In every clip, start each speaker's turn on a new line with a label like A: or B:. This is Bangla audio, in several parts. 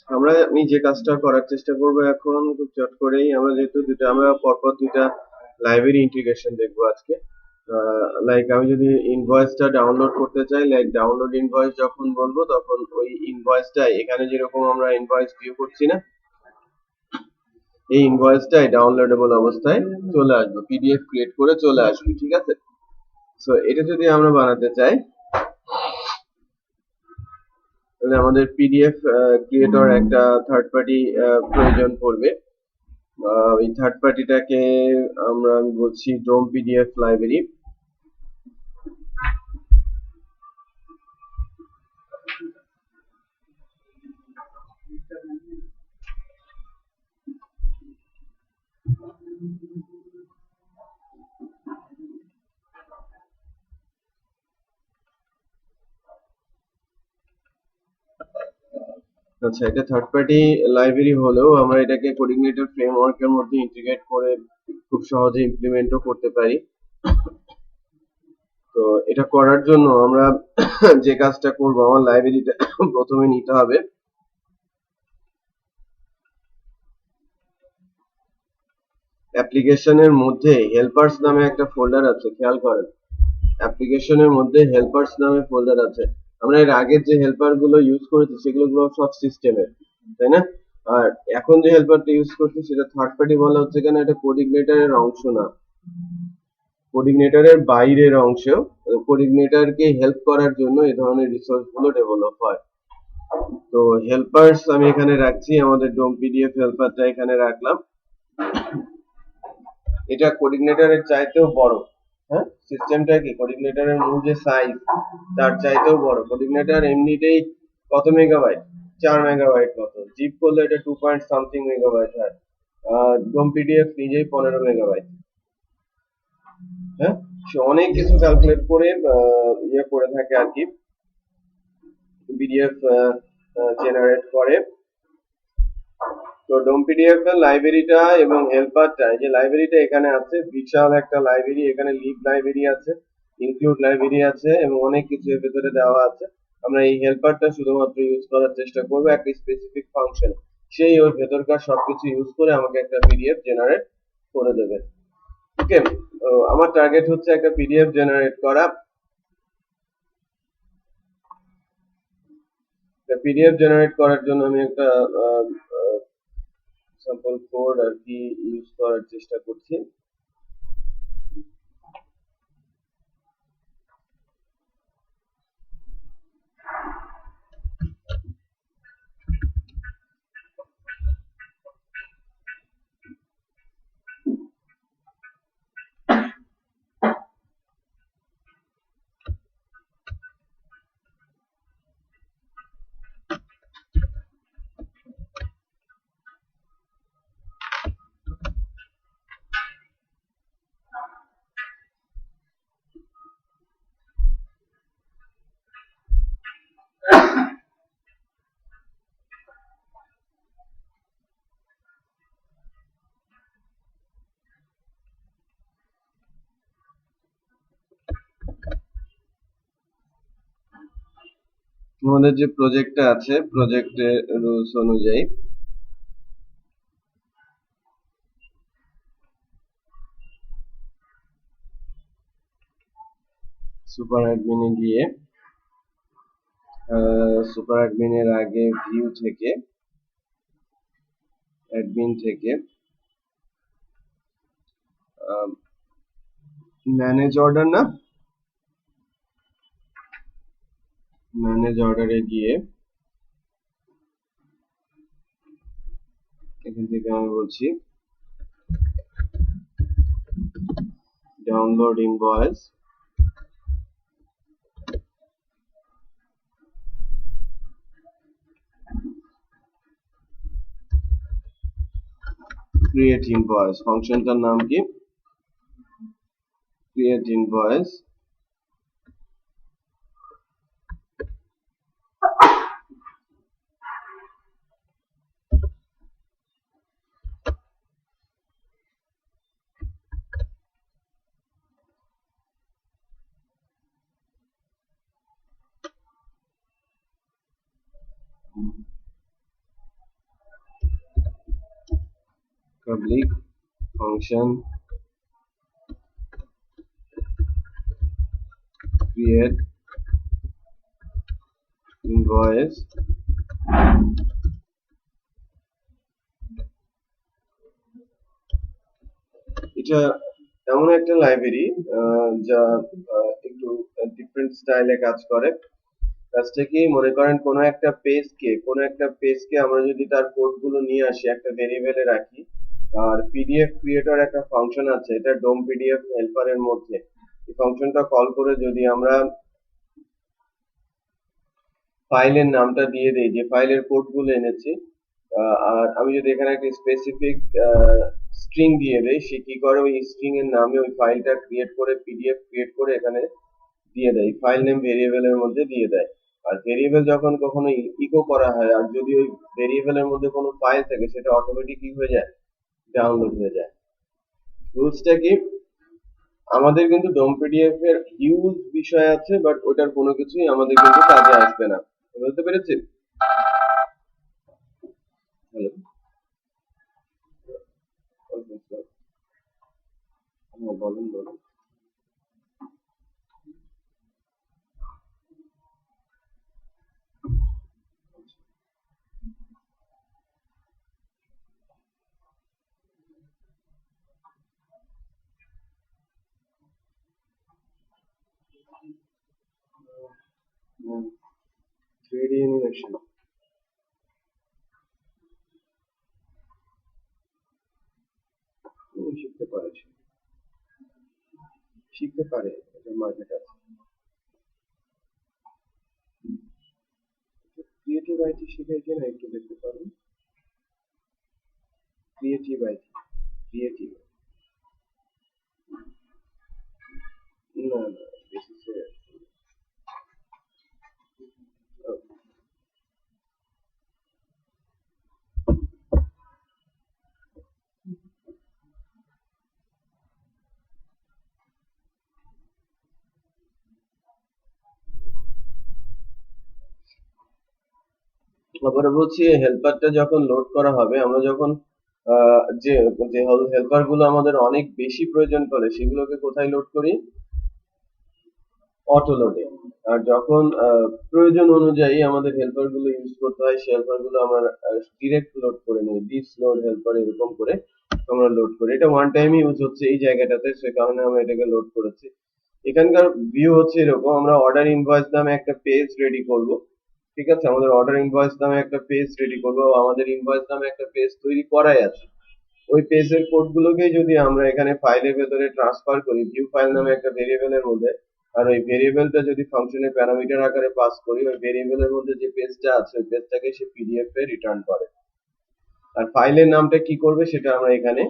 A: আমি যে কাজটা করার চেষ্টা করব এখন খুব চট করেই, আমরা পরপর দুইটা লাইব্রেরি ইন্টিগ্রেশন দেখবো আজকে। লাইক আমি যদি ইনভয়েসটা ডাউনলোড করতে চাই, লাইক ডাউনলোড ইনভয়েস যখন বলবো তখন ওই ইনভয়েসটাই এখানে যেরকম আমরা ইনভয়েস ভিউ করছি না, এই ইনভয়েসটাই ডাউনলোডেবল অবস্থায় চলে আসবে, পিডিএফ ক্রিয়েট করে চলে আসবে, ঠিক আছে। সো এটা যদি আমরা বানাতে চাই তাহলে আমাদের পিডিএফ ক্রিয়েটর একটা থার্ড পার্টি প্রয়োজন পড়বে। এই থার্ড পার্টিটাকে আমি বলছি ডোম পিডিএফ লাইব্রেরি। আচ্ছা, এটা থার্ড পার্টি লাইব্রেরি হলেও আমরা এটাকে কোঅর্ডিনেটর ফ্রেমওয়ার্কের মধ্যে ইন্টিগ্রেট করে খুব সহজে ইমপ্লিমেন্টও করতে পারি। তো এটা করার জন্য আমরা যে কাজটা করব, আমার লাইব্রেরিটা প্রথমে নিতে হবে। অ্যাপ্লিকেশনের মধ্যে হেল্পার্স নামে একটা ফোল্ডার আছে, খেয়াল করেন। অ্যাপ্লিকেশনের মধ্যে হেল্পার্স নামে ফোল্ডার আছে। আমরা এর আগের যে হেল্পার গুলো ইউজ করেছি সেগুলো সব সিস্টেমের, তাই না? আর এখন যে হেল্পারটা ইউজ করছি সেটা থার্ড পার্টি বলা হচ্ছে কেন, এটা কোঅর্ডিনেটরের অংশ না, কোঅর্ডিনেটরের বাইরের অংশ। কোঅর্ডিনেটরকে হেল্প করার জন্য এই ধরনের রিসোর্স গুলো ডেভেলপ হয়। তো হেল্পার্স আমি এখানে রাখছি, আমাদের ডোম পিডিএফ হেল্পারটা এখানে রাখলাম। এটা কোঅর্ডিনেটরের চাইতেও বড়। হ্যাঁ, সিস্টেমটা কি, কোঅর্ডিনেটরের মূল যে সাইজ তার চাইতেও বড়। কোঅর্ডিনেটর এমনিতেই কত মেগাবাইট, 4 মেগাবাইট মতো, জিপ করলে এটা 2 পয়েন্ট সামথিং মেগাবাইট হয়। ডোম পিডিএফ নিজেই 15 মেগাবাইট। হ্যাঁ, সে অনেক কিছু ক্যালকুলেট করে ইয়ে করে থাকে আর কি, পিডিএফ জেনারেট করে। তো ডোম পিডিএফ এর লাইব্রেরিটা এবং হেল্পারটা, এই যে লাইব্রেরিটা এখানে আছে, বিশাল একটা লাইব্রেরি, এখানে লিভ লাইব্রেরি আছে, ইনক্লুড লাইব্রেরি আছে এবং অনেক কিছু এর ভেতরে দেওয়া আছে। আমরা এই হেল্পারটা শুধুমাত্র ইউজ করার চেষ্টা করব একটা স্পেসিফিক ফাংশন, সেই ওর ভেতরকার সবকিছু ইউজ করে আমাকে একটা পিডিএফ জেনারেট করে দেবে। ওকে, আমার টার্গেট হচ্ছে একটা পিডিএফ জেনারেট করা। পিডিএফ জেনারেট করার জন্য আমি একটা স্যাম্পল কোড আর কি ইউজ করার চেষ্টা করছি। আমাদের যে প্রজেক্টটা আছে, প্রজেক্টের রুলস অনুযায়ী সুপার অ্যাডমিনে গিয়ে সুপার অ্যাডমিনের আগে ভিউ থেকে, অ্যাডমিন থেকে ম্যানেজ অর্ডার, না ম্যানেজ অর্ডারে গিয়ে এখান থেকে আমি বলছি ডাউনলোড ইনভয়েস, ক্রিয়েট ইনভয়েস, ফাংশনটার নাম কি, create invoice. public function create invoice এটা এমন একটা লাইব্রেরি যা একটু ডিফারেন্ট স্টাইলে কাজ করে। কাজটা কি, মনে করেন কোনো একটা পেজকে আমরা যদি তার কোডগুলো নিয়ে আসি একটা ভেরিয়েবলে রাখি, আর পিডিএফ ক্রিয়েটর একটা ফাংশন আছে, এটা ডোম পিডিএফ হেল্পারের মধ্যে এই ফাংশনটা কল করে যদি আমরা ফাইলের নামটা দিয়ে দেই, যে ফাইলের কোডগুলো এনেছি, আর আমি যদি এখানে একটা স্পেসিফিক স্ট্রিং দিয়ে দেই, সে কি করে ওই স্ট্রিং এর নামে ওই ফাইলটা ক্রিয়েট করে পিডিএফ ক্রিয়েট করে এখানে দিয়ে দেয়, ফাইল নেম ভেরিয়েবলের মধ্যে দিয়ে দেয়। আর ভেরিয়েবল যখন কখনো ইকো করা হয়, আর যদি ওই ভেরিয়েবলের মধ্যে কোনো ফাইল থাকে, সেটা অটোমেটিক কি হয়ে যায়, ডাউনলোড হয়ে যায়। রুলসটা কি, আমাদের কিন্তু ডোম পিডিএফ এর হিউজ বিষয় আছে, বাট ওটার কোনো কিছুই আমাদের কিন্তু কাজে আসবে না। বুঝতে পেরেছি? হ্যালো, বলুন বলুন। থ্রিডি অ্যানিমেশন শিখতে পারে, এটা মার্কেট আছে। ক্রিয়েটিভ আইটি শিখে কিনা একটু দেখতে পারেন। ক্রিয়েটিভ আইটি, ক্রিয়েটিভ, না না, বেসিসে তারপরে বলছি, হেল্পারটা যখন লোড করা হবে, আমরা যখন যে যে হেল্পার গুলো আমাদের অনেক বেশি প্রয়োজন পড়ে, সেগুলোকে কোথায় লোড করি, অটো লোডে। আর যখন প্রয়োজন অনুযায়ী আমাদের হেল্পার গুলো ইউজ করতে হয়, সেই হেল্পার গুলো আমরা ডিরেক্ট লোড করে নিই, দিস লোড হেল্পার এরকম করে আমরা লোড করি। এটা ওয়ান টাইম ইউজ হচ্ছে এই জায়গাটাতে, সে কারণে আমরা এটাকে লোড করেছি। এখানকার ভিউ হচ্ছে এরকম, আমরা অর্ডার ইনভয়েস নামে একটা পেজ রেডি করব। ঠিক আছে, আমাদের অর্ডার ইনভয়েস নামে একটা পেজ রেডি করবো, আমাদের ইনভয়েস নামে একটা পেজ তৈরি করাই আছে। ওই পেজের কোড গুলোকে যদি আমরা এখানে ফাইলের ভেতরে ট্রান্সফার করি ভিউ ফাইল নামে একটা ভেরিয়েবলের মধ্যে, আর ওই ভেরিয়েবলটা যদি ফাংশনের প্যারামিটার আকারে পাস করি, ওই ভেরিয়েবলের মধ্যে যে পেজটা আছে ওই পেজটাকে সে পিডিএফ এ রিটার্ন করে। আর ফাইলের নামটা কি করবে সেটা আমরা এখানে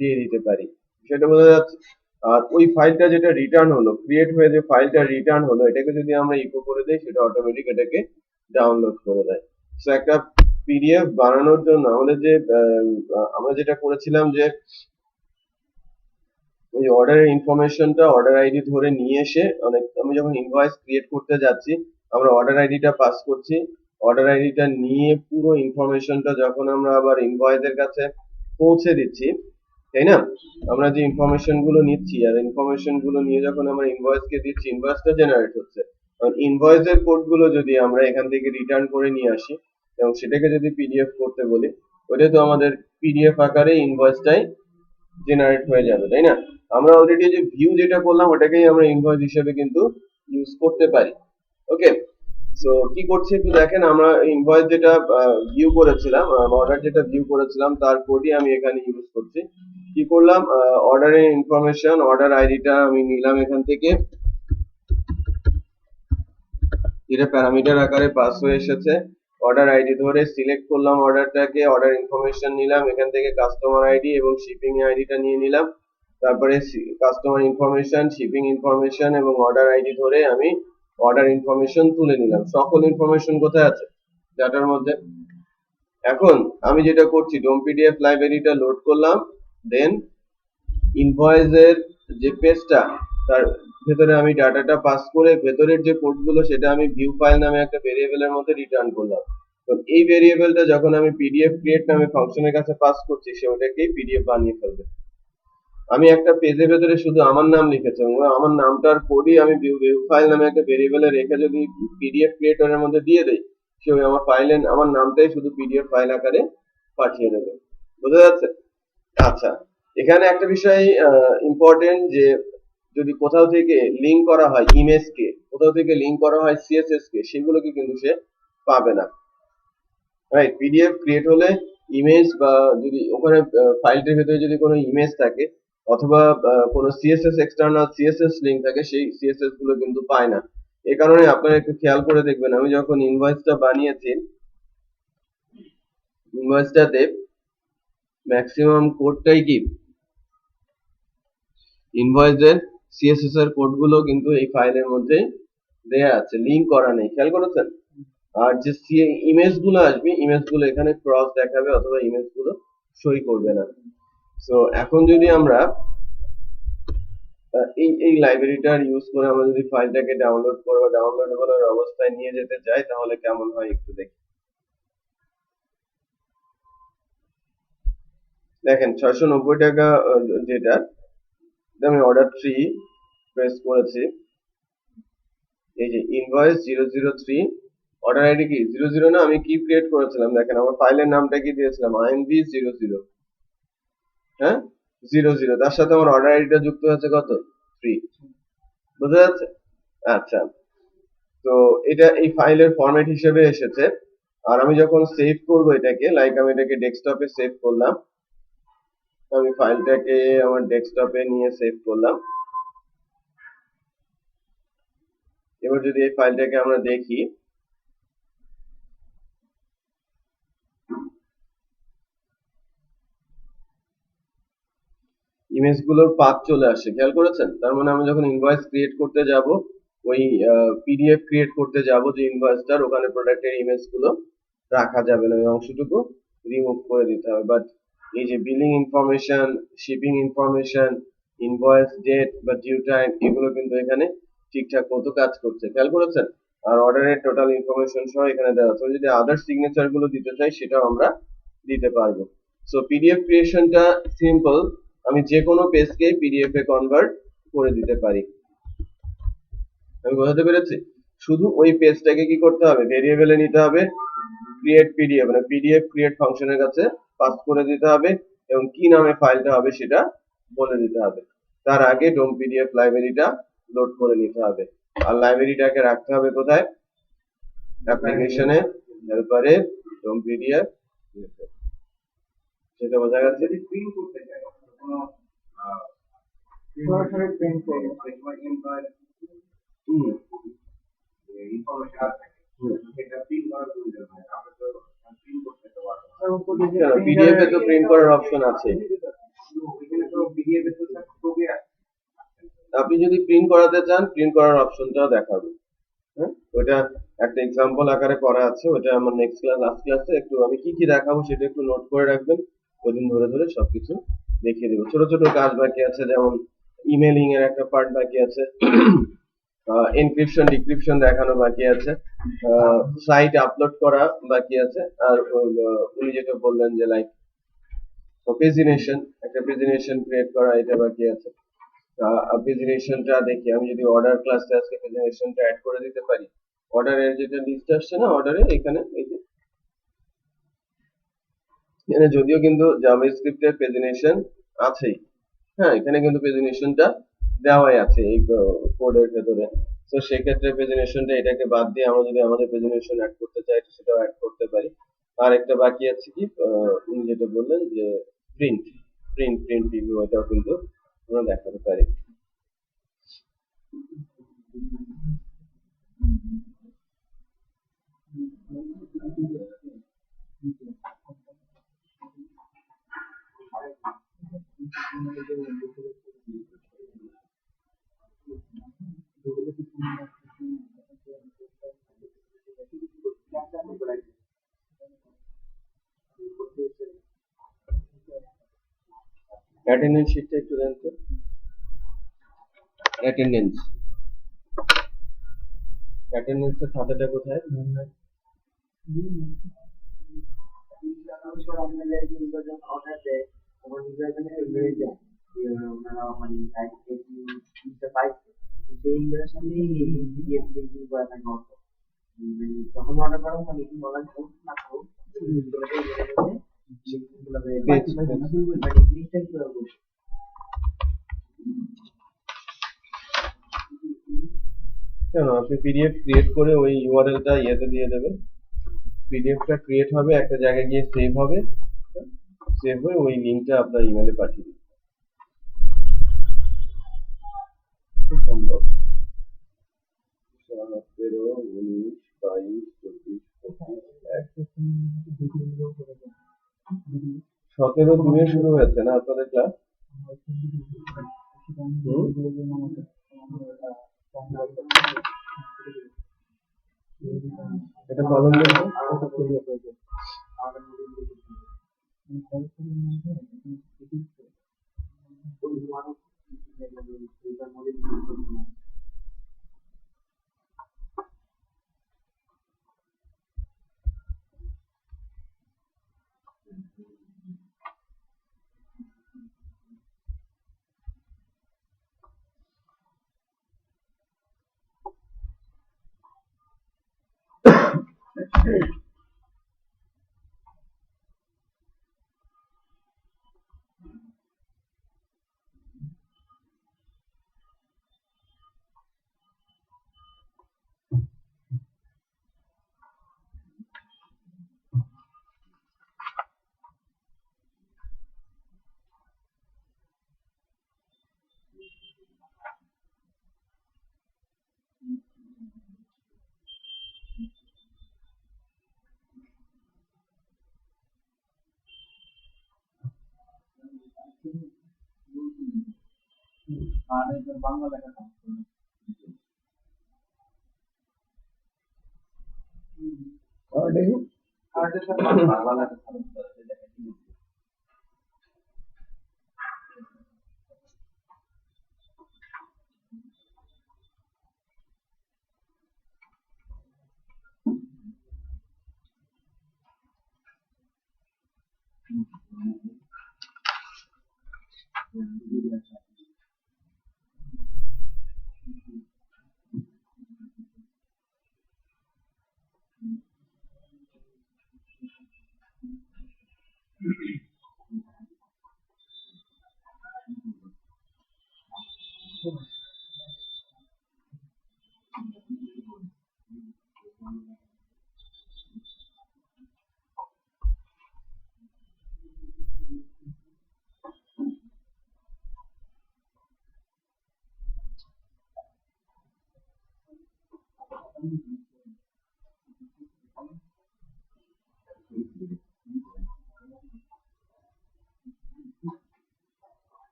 A: দিয়ে দিতে পারি, সেটা বোঝা যাচ্ছে। আর ওই ফাইলটা যেটা রিটার্ন হলো, ক্রিয়েট হয়ে যে ফাইলটা রিটার্ন হলো, এটাকে যদি আমরা ইকো করে দেই, সেটা অটোমেটিক এটাকে ডাউনলোড করে দেয়। সো একটা পিডিএফ বানানোর জন্য আমাদের যে আমরা যেটা করেছিলাম, যে ওই অর্ডারের ইনফরমেশনটা অর্ডার আইডি ধরে নিয়ে এসে, আমি যখন ইনভয়েস ক্রিয়েট করতে যাচ্ছি, আমরা অর্ডার আইডিটা পাস করছি, অর্ডার আইডিটা নিয়ে পুরো ইনফরমেশনটা যখন আমরা আবার ইনভয়েসের কাছে পৌঁছে দিচ্ছি, তাই না, আমরা যে ইনফরমেশন গুলো নিচ্ছি আর ইনফরমেশন গুলো নিয়ে যখন আমরা ইনভয়েসকে দিচ্ছি, ইনভয়েসটা জেনারেট হচ্ছে। কারণ ইনভয়েসের কোড গুলো যদি আমরা এখান থেকে রিটার্ন করে নিয়ে আসি এবং সেটাকে যদি পিডিএফ করতে বলি, ওটা তো আমাদের পিডিএফ আকারে ইনভয়েসটাই জেনারেট হয়ে যাবে, তাই না। আমরা অলরেডি যে ভিউ যেটা করলাম ওটাকেই আমরা ইনভয়েস হিসেবে কিন্তু ইউজ করতে পারি। ওকে, সো কি করছি একটু দেখেন, আমরা ইনভয়েস যেটা ভিউ করেছিলাম, অর্ডার যেটা ভিউ করেছিলাম, তার কোডই আমি এখানে ইউজ করছি। কি করলাম, অর্ডারের ইনফরমেশন, অর্ডার আইডিটা আমি নিলাম এখান থেকে, এটা প্যারামিটার আকারে পাস হয়ে এসেছে। অর্ডার আইডি ধরে সিলেক্ট করলাম অর্ডারটাকে, অর্ডার ইনফরমেশন নিলাম এখান থেকে, কাস্টমার আইডি এবং শিপিং আইডিটা নিয়ে নিলাম। তারপরে কাস্টমার ইনফরমেশন, শিপিং ইনফরমেশন এবং অর্ডার আইডি ধরে আমি অর্ডার ইনফরমেশন তুলে নিলাম। সকল ইনফরমেশন কোথায় আছে, ডাটার মধ্যে। এখন আমি যেটা করছি, ডোম পিডিএফ লাইব্রেরিটা লোড করলাম, দেন ইনভয়েসের যে পেজটা, তার ভেতরে আমি ডাটাটা পাস করে ভেতরের যে কোডগুলো সেটা আমি ভিউ ফাইল নামে একটা ভেরিয়েবলের মধ্যে রিটার্ন করলাম। তো এই ভেরিয়েবলটা যখন আমি পিডিএফ ক্রিয়েট নামে ফাংশনের কাছে পাস করছি, সে ওটাকেই পিডিএফ বানিয়ে ফেলবে। আমি একটা পেজের ভেতরে শুধু আমার নাম লিখেছি এবং আমার নামটার কোডই আমি ভিউ ফাইল নামে একটা ভেরিয়েবলে রেখে যদি পিডিএফ ক্রিয়েটরের মধ্যে দিয়ে দেই, সে আমার ফাইলে আমার নামটাই শুধু পিডিএফ ফাইল আকারে পাঠিয়ে দেবে। বোঝা যাচ্ছে? আচ্ছা, এখানে একটা বিষয় ইম্পর্টেন্ট, যে যদি কোথাও থেকে লিংক করা হয় ইমেজ কে, কোথাও থেকে লিংক করা হয় সিএসএস কে, সেগুলোকে কিন্তু সে পাবে না। রাইট? পিডিএফ ক্রিয়েট হলে ইমেজ বা যদি ওখানে ফাইলটির ভেতরে যদি কোনো ইমেজ থাকে অথবা কোনো সিএসএস এক্সটার্নাল সিএসএস লিংক থাকে, সেই সিএসএস গুলো কিন্তু পায় না। এই কারণে আপনারা একটু খেয়াল করে দেখবেন, আমি যখন ইনভয়েসটা বানিয়েছি, ইনভয়েসটাতে ম্যাক্সিমাম কোডটাই কি ইনভয়েসের সিএসএস এর কোডগুলো কিন্তু এই ফাইলের মধ্যে দেয়া আছে, লিংক করা নেই। খেয়াল করেছেন? আর যে ইমেজ গুলো আসবে, ইমেজ গুলো এখানে ক্রস দেখাবে অথবা ইমেজ গুলো সই করবে না। সো এখন যদি আমরা এই লাইব্রেরিটার ইউজ করে আমরা যদি ফাইলটাকে ডাউনলোড করে বা ডাউনলোডেবল অবস্থায় নিয়ে যেতে চাই, তাহলে কেমন হয় একটু দেখি। দেখেন 690 টাকা যেটা, আমি অর্ডার 3 প্রেস করেছি, এই যে ইনভয়েস 003, অর্ডার আইডি কি 00 না, আমি কি ক্রিয়েট করেছিলাম দেখেন, আমার ফাইলের নামটা কি দিয়েছিলাম, আইএনভি 00, হ্যাঁ 00, তার সাথে আমার অর্ডার আইডিটা যুক্ত হচ্ছে কত 3। বুঝা যাচ্ছে? আচ্ছা, তো এটা এই ফাইলের ফরম্যাট হিসেবে এসেছে। আর আমি যখন সেভ করব এটাকে, লাইক আমি এটাকে ডেস্কটপে সেভ করলাম, আমি ফাইলটাকে আমার ডেস্কটপে নিয়ে সেভ করলাম। এবার যদি এই ফাইলটাকে আমরা দেখি, ইমেজ গুলোর পাথ চলে আসে, খেয়াল করেছেন? তার মানে আমি যখন ইনভয়েস ক্রিয়েট করতে যাব, ওই পিডিএফ ক্রিয়েট করতে যাব যে ইনভয়েসটার, ওখানে প্রোডাক্টের ইমেজ গুলো রাখা যাবে না, ওই অংশটুকু রিমুভ করে দিতে হবে। বাট এই যে billing information, shipping information, invoice date বা ডিউ টাইম, এগুলো কিন্তু এখানে ঠিকঠাক মতো কাজ করছে, খেয়াল করেছেন? আর অর্ডারের টোটাল ইনফরমেশন সহ এখানে দেওয়া আছে। যদি আদার সিগনেচার গুলো দিতে চাই, সেটাও আমরা দিতে পারবো। সো পিডিএফ ক্রিয়েশনটা সিম্পল, আমি যে কোনো পেজকে পিডিএফ এ কনভার্ট করে দিতে পারি। আমি বোঝাতে পেরেছি? শুধু ওই পেজটাকে কি করতে হবে, ভেরিয়েবলে নিতে হবে, ক্রিয়েট পিডিএফ মানে পিডিএফ ক্রিয়েট ফাংশনের কাছে পাস করে দিতে হবে এবং কি নামে ফাইলটা হবে সেটা বলে দিতে হবে। তার আগে ডোম পিডিএফ লাইব্রেরিটা লোড করে নিতে হবে। আর লাইব্রেরিটাকে রাখতে হবে কোথায়? অ্যাপ্লিকেশনে, হেল্পারে, ডোম পিডিএফ, সেটা বোঝা গেছে? প্রিন্ট করতে চাই কোনো সরাসরি প্রিন্ট করব, ইনফরমেশন আছে সেটা প্রিন্ট করার প্রয়োজন হয়, আমরা তো প্রিন্ট করতে পারবো। পিডিএফ এ তো প্রিন্ট করার অপশন আছে, ওইখানে তো পিডিএফ এ তো ছবি আছে। আপনি যদি প্রিন্ট করাতে চান, প্রিন্ট করার অপশনটাও দেখাবে। হ্যাঁ, ওটা একটা এক্সাম্পল আকারে করা আছে, ওটা আমার নেক্সট ক্লাস, লাস্ট ক্লাসে একটু আমি কি কি দেখাবো সেটা একটু নোট করে রাখবেন, ওইদিন ধরে ধরে সবকিছু দেখিয়ে দেবো। ছোট ছোট কাজ বাকি আছে, যেমন ইমেলিং এর একটা পার্ট বাকি আছে, এনক্রিপশন ডিক্রিপশন দেখানো বাকি আছে, সাইট আপলোড করা বাকি আছে, আর উনি যেটা বললেন যে লাইক পেজিনেশন, একটা পেজিনেশন ক্রিয়েট করা, এটা বাকি আছে। পেজিনেশনটা দেখি, আমি যদি অর্ডার ক্লাসে আজকে পেজিনেশনটা অ্যাড করে দিতে পারি, অর্ডারের যেটা লিস্ট আসছে না, অর্ডারে এখানে এই যে এখানে যদিও কিন্তু জাভাস্ক্রিপ্টের পেজিনেশন আছেই, হ্যাঁ এখানে কিন্তু পেজিনেশনটা দেওয়াই আছে এই কোডের ভেতরে। তো সেক্ষেত্রে পেজিনেশনটা এটাকে বাদ দিয়ে আমরা যদি আমাদের পেজিনেশন অ্যাড করতে চাই, সেটাও অ্যাড করতে পারি। আর একটা বাকি আছে কি, উনি যেটা বললেন যে প্রিন্ট প্রিন্ট প্রিন্ট রিভিউ, এটাও কিন্তু আমরা দেখাতে পারি। অ্যাটেন্ডেন্স শিটটা একটু দেন তো, অ্যাটেন্ডেন্সের খাতাটা কোথায়? কেন আপনি পিডিএফ ক্রিয়েট করে ওই ইউআরএলটা ইয়েতে দিয়ে দেবেন, পিডিএফটা ক্রিয়েট হবে, একটা জায়গায় গিয়ে সেভ হবে, সেভ হয়ে ওই লিঙ্কটা আপনার ইমেলে পাঠিয়ে দিন। খুব সম্ভব 17, 19, 22, 24, 25, 17 শুরু হয়েছে না আপনাদের ক্লাস? এটা কলম দেখো।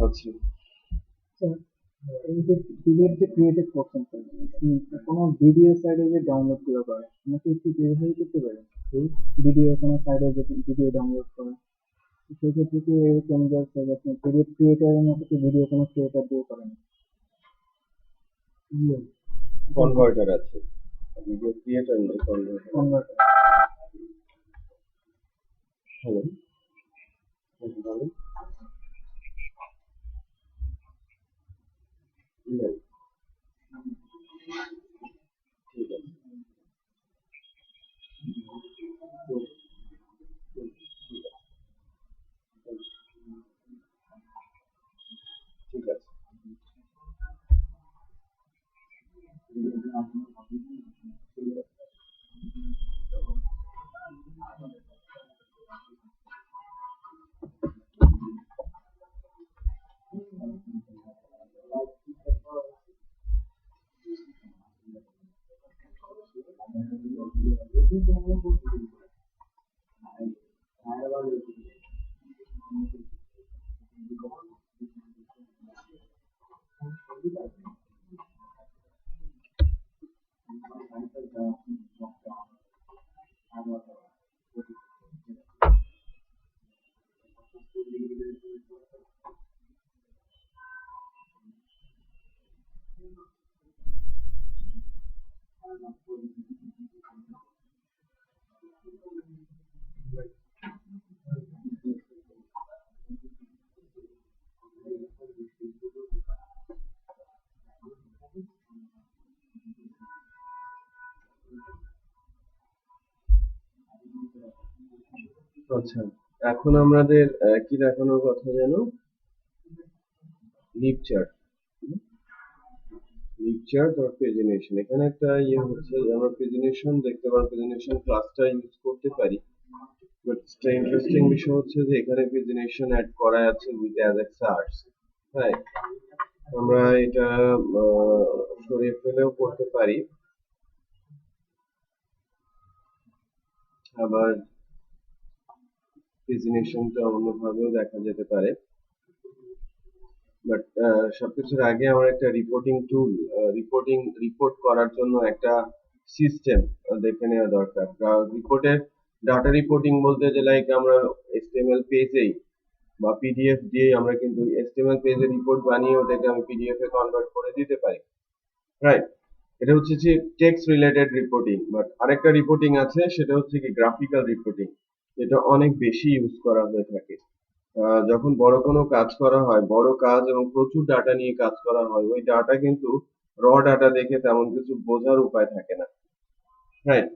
A: আচ্ছা,
B: স্যার, এই যে পিডিএফ যে ক্রিয়েটেড করছেন স্যার, কোনো ভিডিও সাইডে যে ডাউনলোড গুলো করে আমাকে একটু ভেরিফাই করতে পারেন এই ভিডিও কোনো সাইডে যে ভিডিও ডাউনলোড করে তো সেক্ষেত্রে কি এরকম যে স্যার আপনি পিডিএফ ক্রিয়েটারের মতো কি ভিডিও কোনো ক্রিয়েটার দিয়ে করেন?
A: কনভার্টার আছে, ভিডিও ক্রিয়েটর নেই, কনভার্টার।
B: কনভার্টার।
A: হ্যালো, বলুন। নেই, ঠিক আছে। হুম, হুম, ঠিক আছে, ঠিক আছে। ঠিক আছে। আচ্ছা, এখন আমাদের কি দেখানোর কথা যেন, লিপ চার্ট। লিপ চার্ট আর প্রেজেন্টেশন, এখানে একটা ইয়ে হচ্ছে যে আমরা প্রেজেন্টেশন দেখতে পারি, প্রেজেন্টেশন ক্লাসটা ইউজ করতে পারি, বাট ইন্টারেস্টিং বিষয় হচ্ছে যে এখানে প্রেজেন্টেশন অ্যাড করা আছে উইথ অ্যাজ এ সার্চ। হ্যাঁ, আমরা এটা সরিয়ে ফেলেও করতে পারি, আবার প্রেজেন্টেশনটা অন্যভাবেও দেখা যেতে পারে। বাট সবকিছুর আগে আমার একটা রিপোর্টিং টুল, রিপোর্ট করার জন্য একটা সিস্টেম দেখে নেওয়া দরকার। রিপোর্টের ডাটা রিপোর্টিং বলতে যে লাইক আমরা এসটিএমএল পেজেই বা পিডিএফ দিয়ে আমরা কিন্তু এসটিএমএল পেজে রিপোর্ট বানিয়ে ওটাকে আমি পিডিএফ এ কনভার্ট করে দিতে পারি, রাইট? এটা হচ্ছে যে টেক্সট রিলেটেড রিপোর্টিং। বাট আরেকটা রিপোর্টিং আছে, সেটা হচ্ছে কি গ্রাফিক্যাল রিপোর্টিং, যেটা অনেক বেশি ইউজ করা হয়ে থাকে। যখন বড় কোনো কাজ করা হয়, বড় কাজ এবং প্রচুর ডাটা নিয়ে কাজ করা হয়, ওই ডাটা কিন্তু র ডাটা দেখে তেমন কিছু বোঝার উপায় থাকে না, রাইট?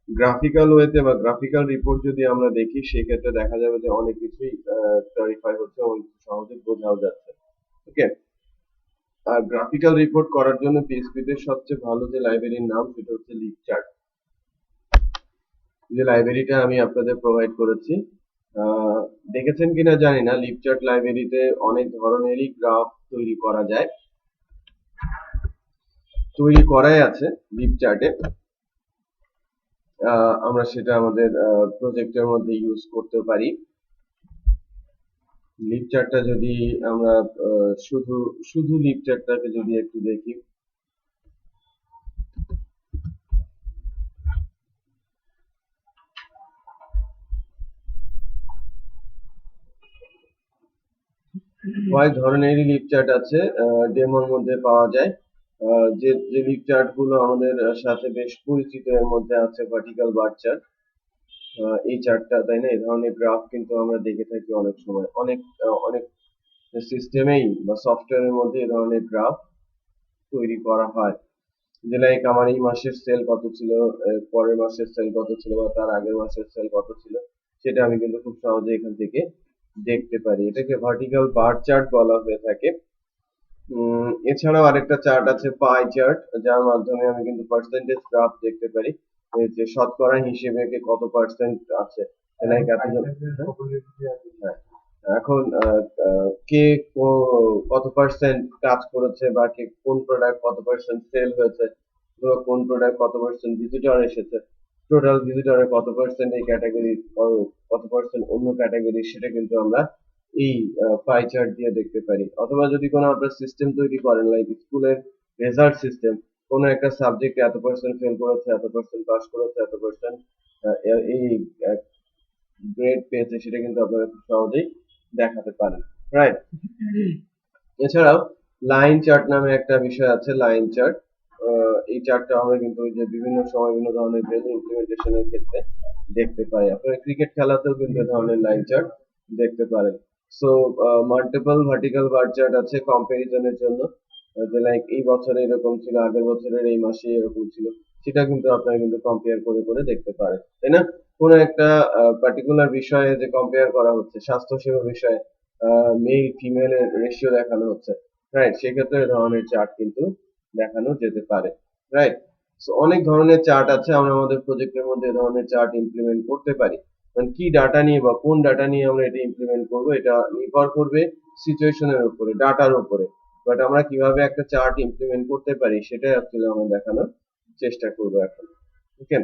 A: গ্রাফিক্যাল ওয়েতে বা গ্রাফিক্যাল রিপোর্ট যদি আমরা দেখি, সেক্ষেত্রে দেখা যাবে যে অনেক কিছুই ক্লারিফাই হচ্ছে, অনেক কিছু সহজে বোঝাও যাচ্ছে। ওকে, আর গ্রাফিক্যাল রিপোর্ট করার জন্য পিএইচপি তে সবচেয়ে ভালো যে লাইব্রেরির নাম, সেটা হচ্ছে লিপচার্ট। যে লাইব্রেরিটা আমি আপনাদের প্রোভাইড করেছি, দেখেছেন কিনা জানি না, লিপচার্ট লাইব্রেরিতে অনেক ধরনেরই গ্রাফ তৈরি করা যায়, তৈরি করাই আছে লিপচার্টে। আমরা সেটা আমাদের প্রজেক্টের মধ্যে ইউজ করতে পারি। লিপচার্টটা যদি আমরা শুধু শুধু লিপচার্টটাকে যদি একটু দেখি, কয়েক ধরনেরই লিপচার্ট আছে, ডেমোর মধ্যে পাওয়া যায়। যে যে লিপচার্ট গুলো আমাদের সাথে বেশ পরিচিত, এর মধ্যে আছে ভার্টিক্যাল বার চার্ট, এই চার্টটা, তাই না? এই ধরনের গ্রাফ কিন্তু আমরা দেখে থাকি অনেক সময়, অনেক সিস্টেমেই বা সফটওয়্যারের মধ্যে এই ধরনের গ্রাফ তৈরি করা হয়। যে লাইক আমার এই মাসের সেল কত ছিল, পরের মাসের সেল কত ছিল, বা তার আগের মাসের সেল কত ছিল, সেটা আমি কিন্তু খুব সহজে এখান থেকে দেখতে পারি। এটাকে ভার্টিক্যাল বার চার্ট বলা হয়ে থাকে। এছাড়াও আরেকটা চার্ট আছে পাই চার্ট, যার মাধ্যমে আমি কিন্তু পার্সেন্টেজ গ্রাফ দেখতে পারি, এই যে শতকরা হিসেবে কে কত পার্সেন্ট আছে, লাইক এতজন। হ্যাঁ, এখন কে কত পার্সেন্ট কাজ করেছে, বা কে কোন প্রোডাক্ট কত পার্সেন্ট সেল হয়েছে, ধরো কোন প্রোডাক্ট কত পার্সেন্ট ভিজিটর এসেছে, টোটাল ভিজিটরের কত পার্সেন্ট এই ক্যাটাগরি, কত পার্সেন্ট অন্য ক্যাটাগরি, সেটা কিন্তু আমরা এই পাই চার্ট দিয়ে দেখতে পারি। অথবা যদি কোনো আপনার সিস্টেম তৈরি করেন, লাইক স্কুলের রেজাল্ট সিস্টেম, কোনো একটা সাবজেক্টে এত পার্সেন্ট ফেল করেছে, এত পার্সেন্ট পাস করেছে, এত পার্সেন্ট এই গ্রেড পেয়েছে, সেটা কিন্তু আপনারা খুব সহজেই দেখাতে পারেন, রাইট? এছাড়াও লাইন চার্ট নামে একটা বিষয় আছে, লাইন চার্ট। এই চার্টটা আমরা কিন্তু ওই যে বিভিন্ন সময় বিভিন্ন ধরনের ভ্যালু ইমপ্লিমেন্টেশনের ক্ষেত্রে দেখতে পাই। আপনারা ক্রিকেট খেলাতেও কিন্তু এই ধরনের লাইন চার্ট দেখতে পারেন। So multiple vertical bar chart আছে কম্পারিজনের জন্য, যে লাইক এই বছরে এরকম ছিল, আগের বছরের এই মাসে এরকম ছিল, সেটা কিন্তু আপনারা কিন্তু কম্পেয়ার করে করে দেখতে পারেন, তাই না? কোন একটা পার্টিকুলার বিষয়ে যে কম্পেয়ার করা হচ্ছে, স্বাস্থ্যসেবা বিষয়ে মেল ফিমেল এর রেশিও দেখানো হচ্ছে, রাইট? সেক্ষেত্রে এই ধরনের চার্ট কিন্তু দেখানো যেতে পারে, রাইট? সো অনেক ধরনের চার্ট আছে, আমরা আমাদের প্রজেক্টের মধ্যে এই ধরনের চার্ট ইমপ্লিমেন্ট করতে পারি। মানে কি ডাটা নিয়ে বা কোন ডাটা নিয়ে আমরা এটা ইমপ্লিমেন্ট করব, এটা নির্ভর করবে সিচুয়েশনের উপরে, ডাটার উপরে। বাট আমরা কিভাবে একটা চার্ট ইমপ্লিমেন্ট করতে পারি সেটাই অ্যাকচুয়ালি আমরা দেখানোর চেষ্টা করবো এখন, ওকে?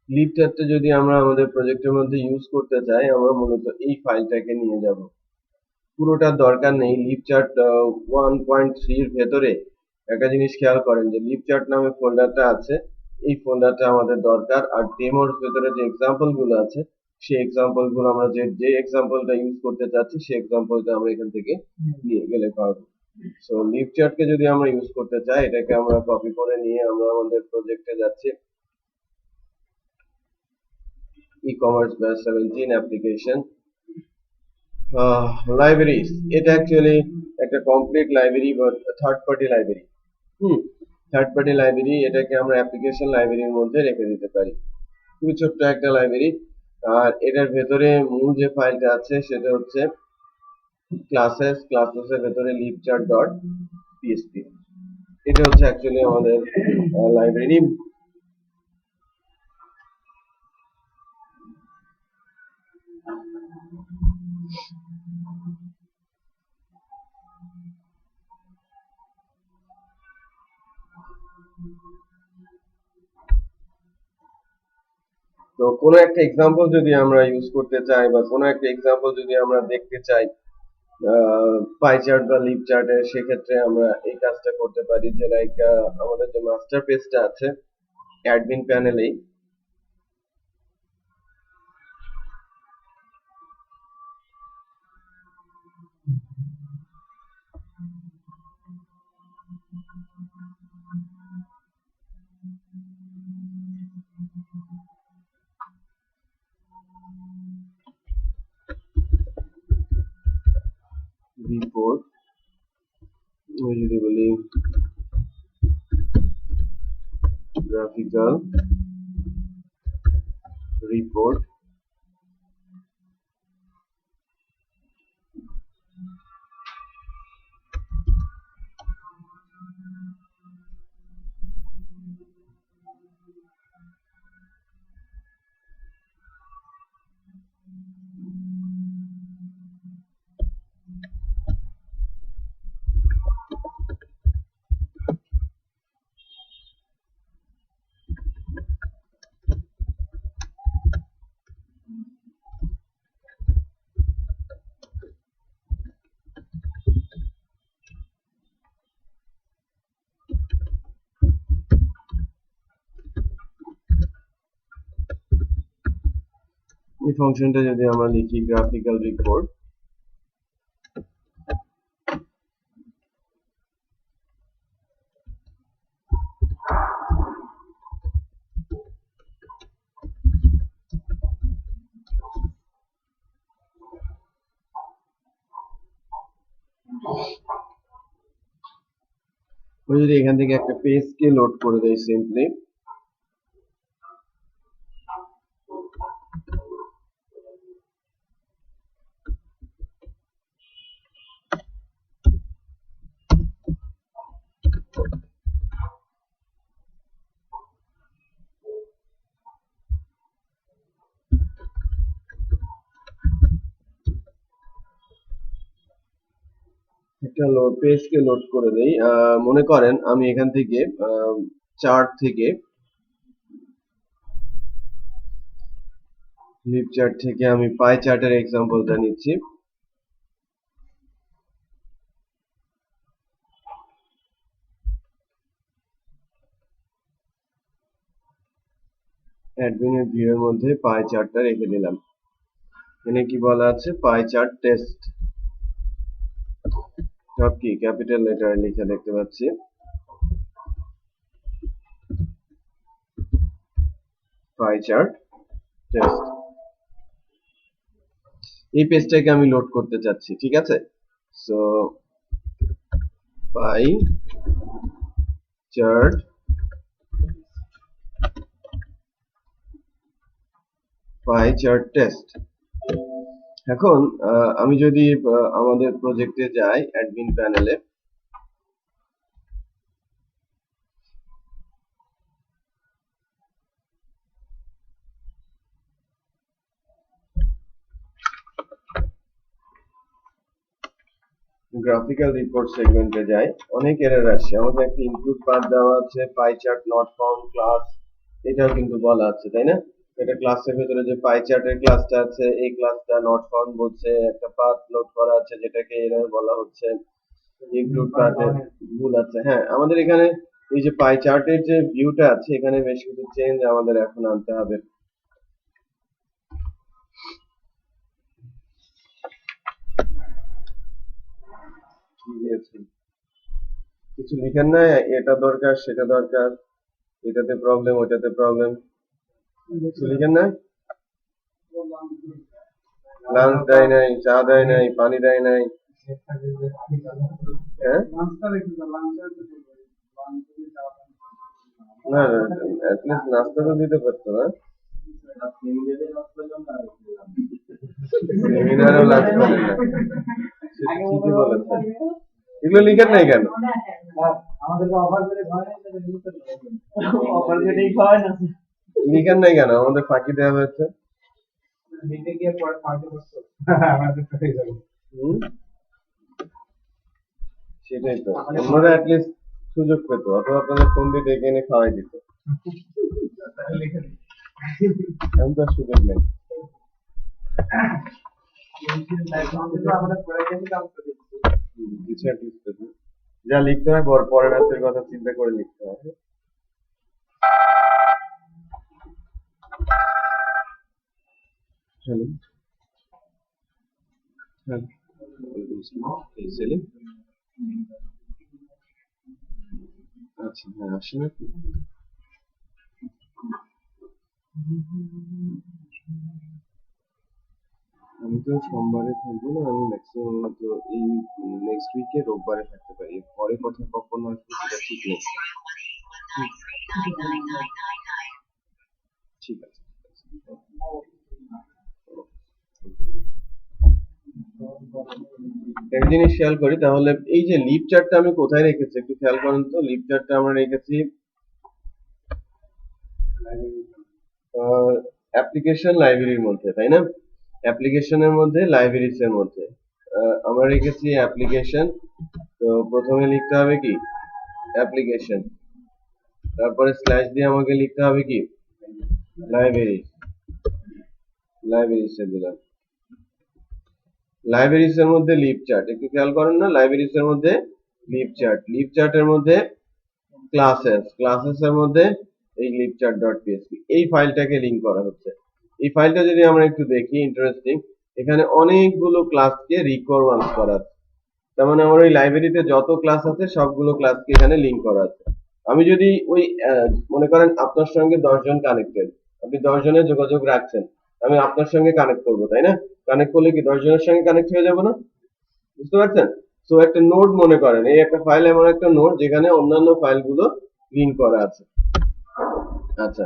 A: লিভ চার্টটা যদি আমরা আমাদের প্রজেক্টের মধ্যে ইউজ করতে চাই, আমরা মূলত এই ফাইলটাকে নিয়ে যাব। পুরোটার দরকার নেই। লিভ চার্ট 1.3 এর ভেতরে একটা জিনিস খেয়াল করেন, যে লিভ চার্ট নামে ফোল্ডারটা আছে, এই ফোল্ডারটা আমাদের দরকার। আর ডেমোর ভেতরে যে এক্সাম্পল গুলো আছে, সেই এক্সাম্পল গুলো আমরা যে এক্সাম্পলটা ইউজ করতে চাচ্ছি, সেই এক্সাম্পলটা আমরা এখান থেকে নিয়ে গেলে পারবো। সো লিভ চার্টকে যদি আমরা ইউজ করতে চাই, এটাকে আমরা কপি করে নিয়ে আমরা আমাদের প্রজেক্টে যাচ্ছি, ই-কমার্স ব্যাচ 17 অ্যাপ্লিকেশন লাইব্রেরিজ। এটা অ্যাকচুয়ালি একটা complete library, but third party library. Third party library, এটাকে আমরা অ্যাপ্লিকেশন লাইব্রেরির মধ্যে রেখে দিতে পারি। খুবই ছোট্ট একটা লাইব্রেরি। আর এটার ভেতরে মূল যে ফাইলটা আছে সেটা হচ্ছে ক্লাসেসের ভেতরে libchart.php। এটা হচ্ছে অ্যাকচুয়ালি আমাদের লাইব্রেরি। তো কোনো একটা এক্সাম্পল যদি আমরা ইউজ করতে চাই, বা কোনো একটা এক্সাম্পল যদি আমরা দেখতে চাই পাই চার্ট বা লিভ চার্টে, সেক্ষেত্রে আমরা এই কাজটা করতে পারি, যে লাইক আমাদের যে মাস্টার পেজটা আছে অ্যাডমিন প্যানেলেই, রিপোর্ট, আমি যদি বলি গ্রাফিক্যাল রিপোর্ট, এই ফাংশনটা যদি আমরা লিখি গ্রাফিক্যাল রিপোর্ট, যদি এখান থেকে একটা পেজকে লোড করে দেয় সিম্পলি, একটা পেজকে লোড করে দেই। মনে করেন আমি এখান থেকে চার্ট থেকে লিপ চার্ট থেকে আমি পাই চার্টের এক্সাম্পলটা নিচ্ছি। অ্যাডমিনের ভিউ এর মধ্যে পাই চার্টটা রেখে দিলাম। এখানে কি বলা আছে, পাই চার্ট টেস্ট, সব কি ক্যাপিটাল লেটারে লেখা দেখতে পাচ্ছি। পাই চার্ট টেস্ট, এই পেজটাকে আমি লোড করতে চাচ্ছি, ঠিক আছে। So pie chart pie chart test. এখন আমি যদি আমাদের প্রজেক্টে যাই, অ্যাডমিন প্যানেলে, গ্রাফিক্যাল রিপোর্ট সেগমেন্টে যাই, অনেক এরর আসছে। আমাকে একটা ইনপুট পাথ দেওয়া আছে, pie chart not found class, এটাও কিন্তু বলা আছে, তাই না। এটা ক্লাসের ভিতরে যে পাই চার্টের ক্লাসটা আছে, এই ক্লাসটা নট ফাউন্ড বলছে, একটা পাথ লোড করা আছে যেটাকে এরর বলা হচ্ছে, ইনক্লুড পাথে ভুল আছে। হ্যাঁ, আমাদের এখানে এই যে পাই চার্টের যে ভিউটা আছে, এখানে বেশ কিছু চেঞ্জ আমাদের এখন আনতে হবে। কিছু লিখেন না, এটা দরকার সেটা দরকার, এটাতে প্রবলেম ওটাতে প্রবলেম, কিছু লিখেন না। লাঞ্চ দেয় নাই, চা দেয় নাই, পানি দেয় নাই, হ্যাঁ না, অ্যাটলিস্ট নাস্তা তো দিতে পারতো না। সেমিনারও লাঞ্চ করেন না, ঠিকই বলেছেন। এগুলো লিখেন নাই কেন? লিখেন নাই কেন? আমাদের ফাঁকি দেওয়া হয়েছে। সেটাই তো, অন্যরা অ্যাটলিস্ট সুযোগ পেতো, অথবা আপনাদের ফোন দিয়ে ডেকে এনে খাওয়াই দিত। এখন তো সুযোগ নেই। কিছু অ্যাটলিস্ট পেতো। যা লিখতে হয় পরের ম্যাচের কথা চিন্তা করে লিখতে হবে। হ্যালো সেলিম, আচ্ছা হ্যাঁ আসেন আপনি। আমি তো সোমবারে থাকবো না, আমি ম্যাক্সিমাম তো এই নেক্সট উইকে রোববারে থাকতে পারি, পরে কথা কখন আসবো সেটা ঠিক নেই। ঠিক আছে। একটা জিনিস খেয়াল করি তাহলে, এই যে লিপ চার্টটা আমি কোথায় রেখেছি একটু খেয়াল করেন তো। লিপ চার্টটা আমরা রেখেছি অ্যাপ্লিকেশন লাইব্রেরির মধ্যে, তাই না। অ্যাপ্লিকেশনের মধ্যে, লাইব্রেরিজ এর মধ্যে আমরা রেখেছি অ্যাপ্লিকেশন। তো প্রথমে লিখতে হবে কি অ্যাপ্লিকেশন, তারপরে স্ল্যাশ দিয়ে আমাকে লিখতে হবে কি লাইব্রেরি, লাইব্রেরিজ এর দিলাম। লাইব্রেরিজ এর মধ্যে লিপ চার্ট, একটু খেয়াল করেন না, লাইব্রেরিজ এর মধ্যে লিপ চার্ট, লিপ চার্টের মধ্যে ক্লাসেস, ক্লাসেস এর মধ্যে এই লিপ চার্ট ডট পিএসপি, এই ফাইলটাকে লিংক করা হচ্ছে। এই ফাইলটা যদি আমরা একটু দেখি, ইন্টারেস্টিং, এখানে অনেকগুলো ক্লাসকে রিকোয়ারমেন্টস করা আছে। তার মানে আমার ওই লাইব্রেরিতে যত ক্লাস আছে সবগুলো ক্লাসকে এখানে লিংক করা আছে। আমি যদি ওই মনে করেন আপনার সঙ্গে 10 জন কানেক্টেড, আপনি 10 জনের যোগাযোগ রাখছেন, আমি আপনার সঙ্গে কানেক্ট করবো, তাই না? কানেক্ট করলে কি 10 জনের সঙ্গে কানেক্ট হয়ে যাবো না? বুঝতে পারছেন? সো একটা নোড মনে করেন, এই একটা ফাইল এমন একটা নোড যেখানে অন্যান্য ফাইলগুলো লিংক করা আছে। আচ্ছা,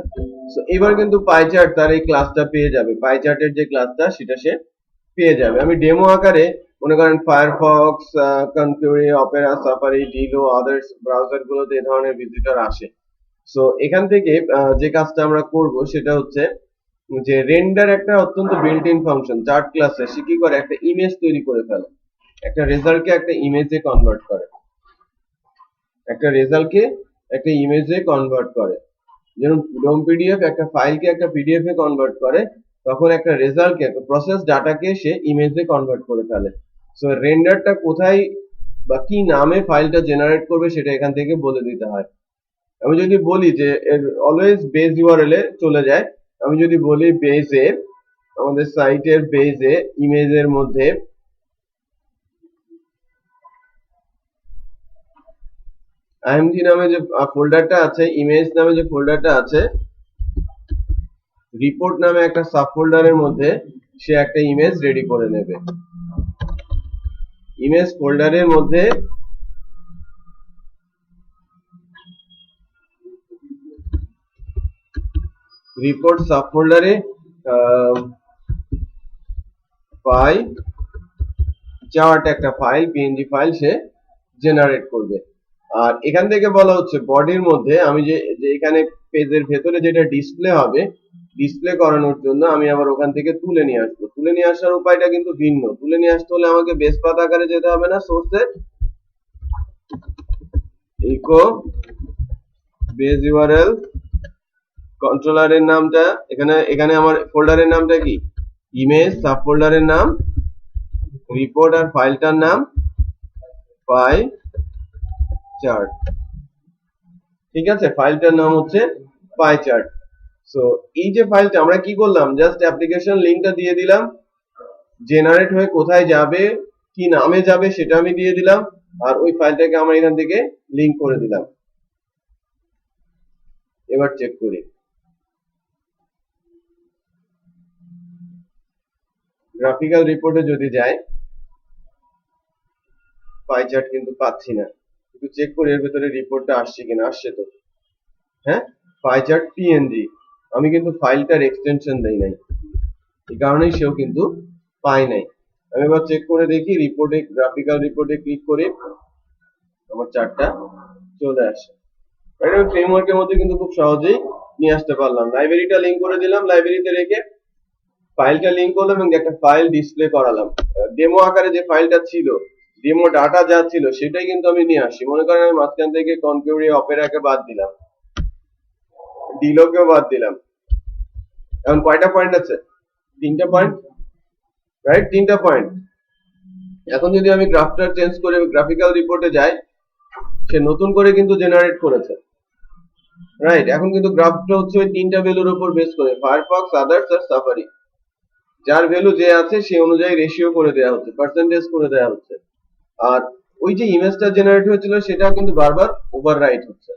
A: সো এবার কিন্তু পাইচার্ট তার এই ক্লাসটা পেয়ে যাবে, পাইচার্টের যে ক্লাসটা সেটা সে পেয়ে যাবে। আমি ডেমো আকারে মনে করেন Firefox, Konqueror, Opera, Safari, Dillo, others browser গুলোতে এই ধরনের ভিজিটর আসে। সো এখান থেকে যে কাজটা আমরা করব সেটা হচ্ছে যে রেন্ডার একটা অত্যন্ত বিল্ট ইন ফাংশন চার্ট ক্লাসে সে কি করে, একটা ইমেজ তৈরি করে ফেলে, একটা রেজাল্টকে একটা ইমেজে কনভার্ট করে, একটা রেজাল্টকে একটা ইমেজে কনভার্ট করে। যেমন ডম পিডিএফ একটা ফাইলকে একটা পিডিএফ এ কনভার্ট করে, তখন একটা রেজাল্টকে, একটা প্রসেস ডাটাকে সে ইমেজে কনভার্ট করে ফেলে। সো রেন্ডারটা কোথায় বা কি নামে ফাইলটা জেনারেট করবে সেটা এখান থেকে বলে দিতে হয়। আমি যদি বলি যে অলওয়েজ বেজ ইউআরএল এ চলে যায়, আমি যদি বলি বেজে, আমাদের সাইটের বেজে ইমেজের মধ্যে আইএমজি নামে যে ফোল্ডারটা আছে, ইমেজ নামে যে ফোল্ডারটা আছে, রিপোর্ট নামে একটা সাব ফোল্ডারের মধ্যে সে একটা ইমেজ রেডি করে নেবে। ইমেজ ফোল্ডারের মধ্যে রিপোর্ট সাব ফোল্ডারে পাই চার্ট একটা ফাইল, পিএনজি ফাইল সে জেনারেট করবে। আর এখান থেকে বলা হচ্ছে বডির মধ্যে আমি যে এখানে পেজের ভেতরে যেটা ডিসপ্লে হবে, ডিসপ্লে করানোর জন্য আমি আবার ওখান থেকে তুলে নিয়ে আসবো। তুলে নিয়ে আসার উপায়টা কিন্তু ভিন্ন। তুলে নিয়ে আসতে হলে আমাকে বেস পাথ আকারে যেতে হবে না, সোর্সে ইকো বেস ইউআরএল, কন্ট্রোলারের নামটা এখানে আমার ফোল্ডারের নামটা কি, ইমেজ, সাব ফোল্ডারের নাম রিপোর্ট, আর ফাইলটার নাম পাই চার্ট। ঠিক আছে, ফাইলটার নাম হচ্ছে পাই চার্ট। সো এই যে ফাইলটা আমরা কি করলাম, জাস্ট অ্যাপ্লিকেশন লিংকটা দিয়ে দিলাম, জেনারেট হয়ে কোথায় যাবে, কি নামে যাবে সেটা আমি দিয়ে দিলাম, আর ওই ফাইলটাকে আমরা এখান থেকে লিংক করে দিলাম। এবার চেক করি, গ্রাফিক্যাল রিপোর্টে যদি যাই পাই চার্ট কিন্তু পাচ্ছি না, একটু চেক করি এর ভেতরে রিপোর্টটা আসছে কিনা। আসছে তো, হ্যাঁ, পাই চার্ট পিএনজি, আমি কিন্তু ফাইলটার এক্সটেনশন দেই নাই, এই কারণেই সেও কিন্তু পাই নাই। আমি এবার চেক করে দেখি, রিপোর্টে, গ্রাফিক্যাল রিপোর্টে ক্লিক করে আমার চার্টটা চলে আসে। আমি ফ্রেমওয়ার্কের মধ্যে কিন্তু খুব সহজেই নিয়ে আসতে পারলাম। লাইব্রেরিটা লিংক করে দিলাম, লাইব্রেরিতে রেখে ফাইলটা লিংক করলাম এবং একটা ফাইল ডিসপ্লে করালাম। ডেমো আকারে যে ফাইলটা ছিল, ডেমো ডাটা যা ছিল সেটাই কিন্তু আমি নিয়ে আসি। মনে করেন আমি মাঝখান থেকে কনকিউরি, অপেরাকে বাদ দিলাম, ডিলোকেও বাদ দিলাম। এখন কয়টা পয়েন্ট আছে? 3টা পয়েন্ট, রাইট? 3টা পয়েন্ট। এখন যদি আমি গ্রাফটা চেঞ্জ করে গ্রাফিক্যাল রিপোর্টে যাই, সে নতুন করে কিন্তু জেনারেট করেছে, রাইট? এখন কিন্তু গ্রাফটা হচ্ছে ওই 3টা ভ্যালুর উপর বেস করে, ফায়ারফক্স, আদার্স আর সাফারি। যার ভ্যালু যে আছে সেই অনুযায়ী রেশিও করে দেওয়া হচ্ছে, পার্সেন্টেজ করে দেওয়া হচ্ছে। আর ওই যে ইমেজটা জেনারেট হয়েছিল সেটা কিন্তু বারবার ওভাররাইট হচ্ছে।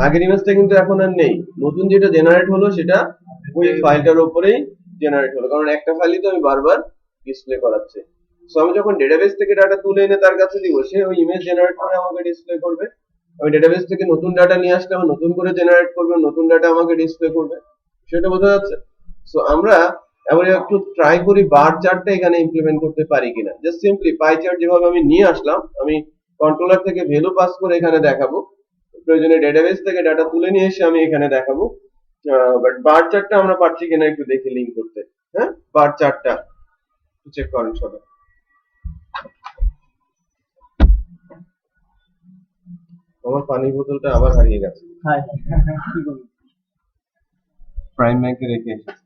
A: আগের ইমেজটা কিন্তু এখন আর নেই, নতুন যেটা জেনারেট হলো সেটা ওই ফাইলটার উপরেই জেনারেট হলো, কারণ একটা ফাইলই তো আমি বারবার ডিসপ্লে করাচ্ছি। সো আমি যখন ডেটাবেস থেকে ডাটা তুলে এনে তার কাছে দিব, সে ওই ইমেজ জেনারেট করে আমাকে ডিসপ্লে করবে। আমি ডেটাবেস থেকে নতুন ডাটা নিয়ে আসলে আমার নতুন করে জেনারেট করবে, নতুন ডাটা আমাকে ডিসপ্লে করবে। সেটা বোঝা যাচ্ছে? সো আমরা এবার একটু ট্রাই করি বার চার্টটা এখানে ইমপ্লিমেন্ট করতে পারি কিনা। জাস্ট সিম্পলি পাই চার্ট যেভাবে আমি নিয়ে আসলাম, আমি কন্ট্রোলার থেকে ভ্যালু পাস করে এখানে দেখাবো, প্রয়োজনে ডেটাবেস থেকে ডাটা তুলে নিয়ে এসে আমি এখানে দেখাবো। বাট বার চার্টটা আমরা পারছি কিনা একটু দেখি লিংক করতে। হ্যাঁ, বার চার্টটা চেক করেন সবাই। আমার পানির বোতলটা আবার হারিয়ে গেছে,
B: হ্যাঁ, কি বলবো?
A: প্রাইম ব্যাংকে রেখে এসেছি।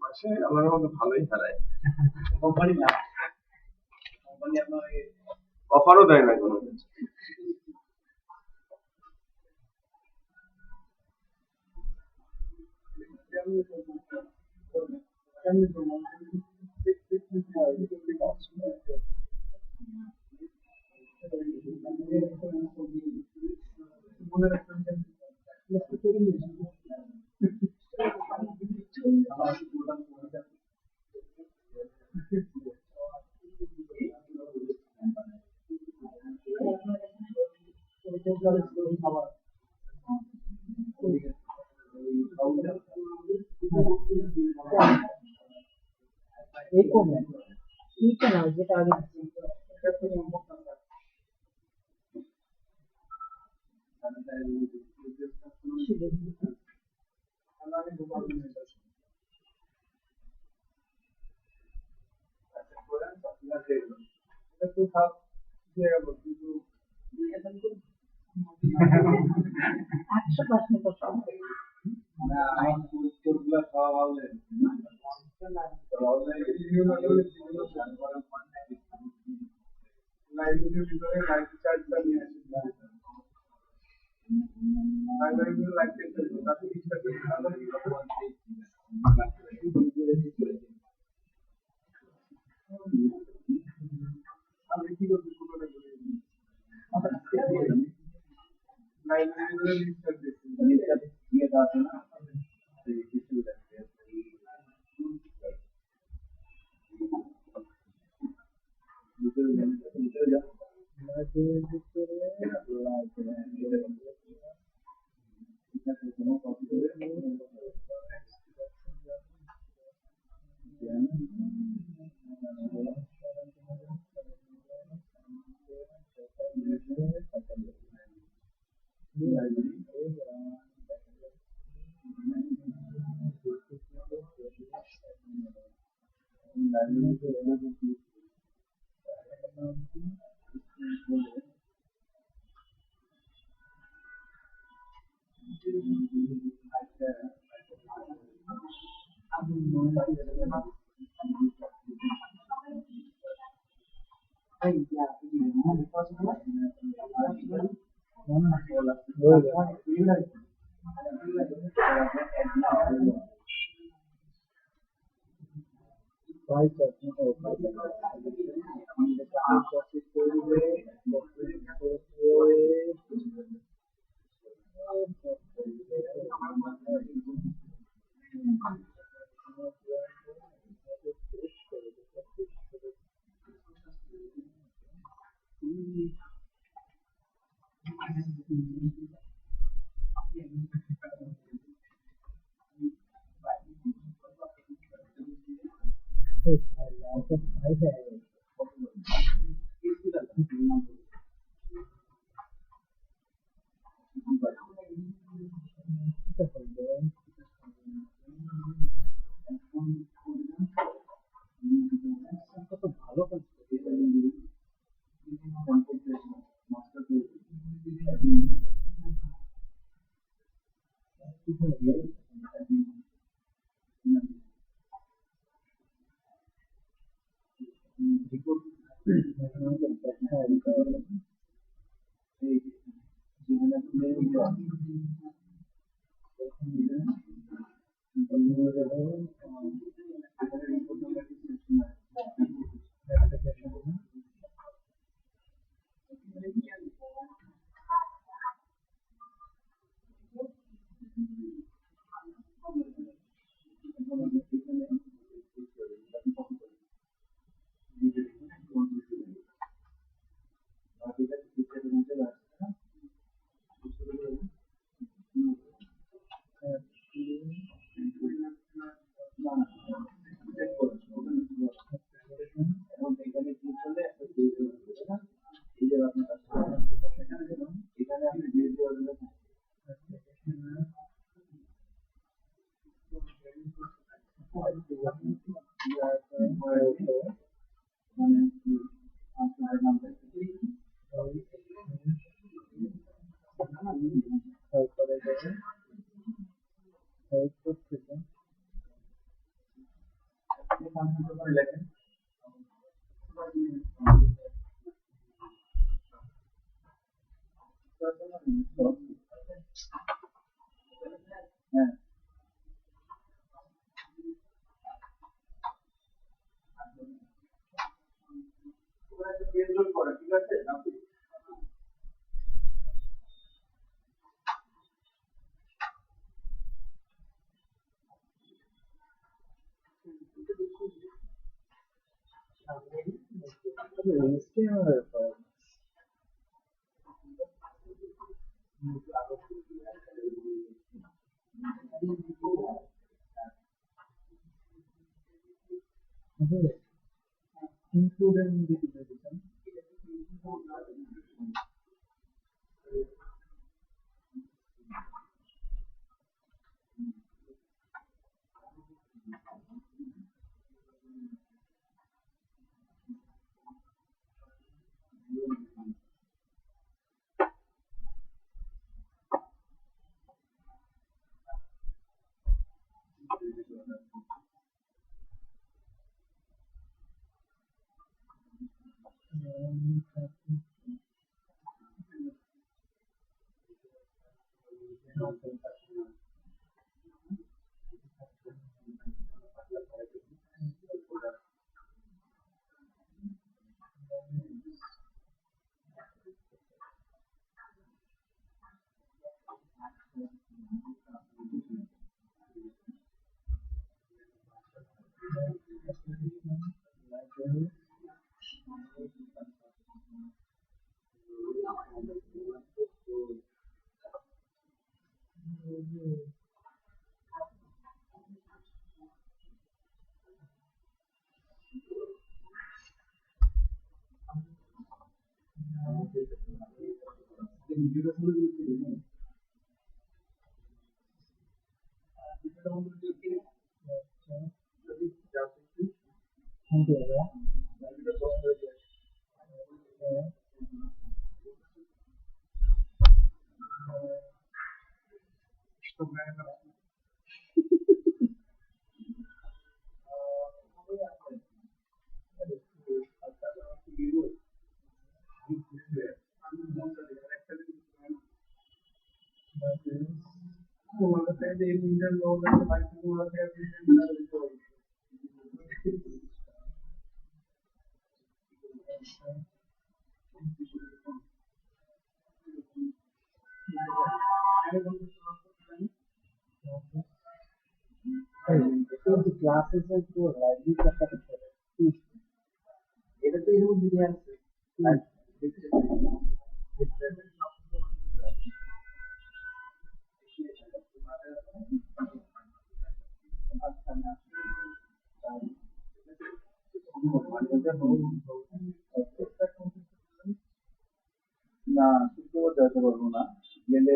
A: মাসে আমার মতো ভালোই হারায়,
B: কোম্পানি না, কোম্পানি আপনার
A: অফারও দেয় না কোনো।
B: এরকম এইটা না যেটা আগে একশো percent Included in the division. Thank you. Classes are good, right? These are the এটা তো এরকম যদি আছে না শুক্রবার যেতে পারবো না গেলে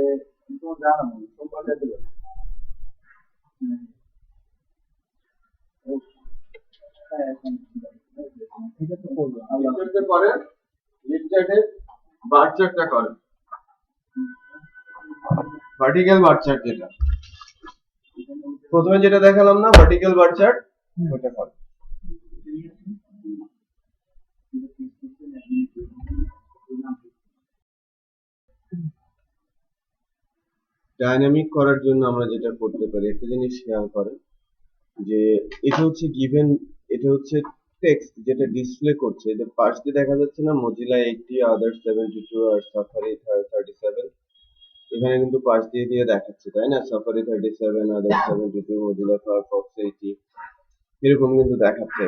B: তোমার জানাবো সোমবার যেতে পারবো এটা তো করবো
A: লিফটারটা করেন, লিফটারে বার চার্টটা করেন, ভার্টিক্যাল বার চার্ট যেটা প্রথমে যেটা দেখালাম না, ভার্টিক্যাল বার চার্ট, ওটা করেন। ডাইনামিক করার জন্য আমরা যেটা করতে পারি, একটা জিনিস খেয়াল করেন যে এটা হচ্ছে গিভেন, এটা হচ্ছে টেক্সট যেটা ডিসপ্লে করছে, এটা পাশে দেখা যাচ্ছে না মজিলা 80, আদার্স 72 আর সাফারি 37, এখানে কিন্তু পাশ দিয়ে দিয়ে দেখাচ্ছে, তাই না? সাফারি 37, আদার্স 72, মজিলা ফায়ারফক্স 80, এরকম কিন্তু দেখাচ্ছে।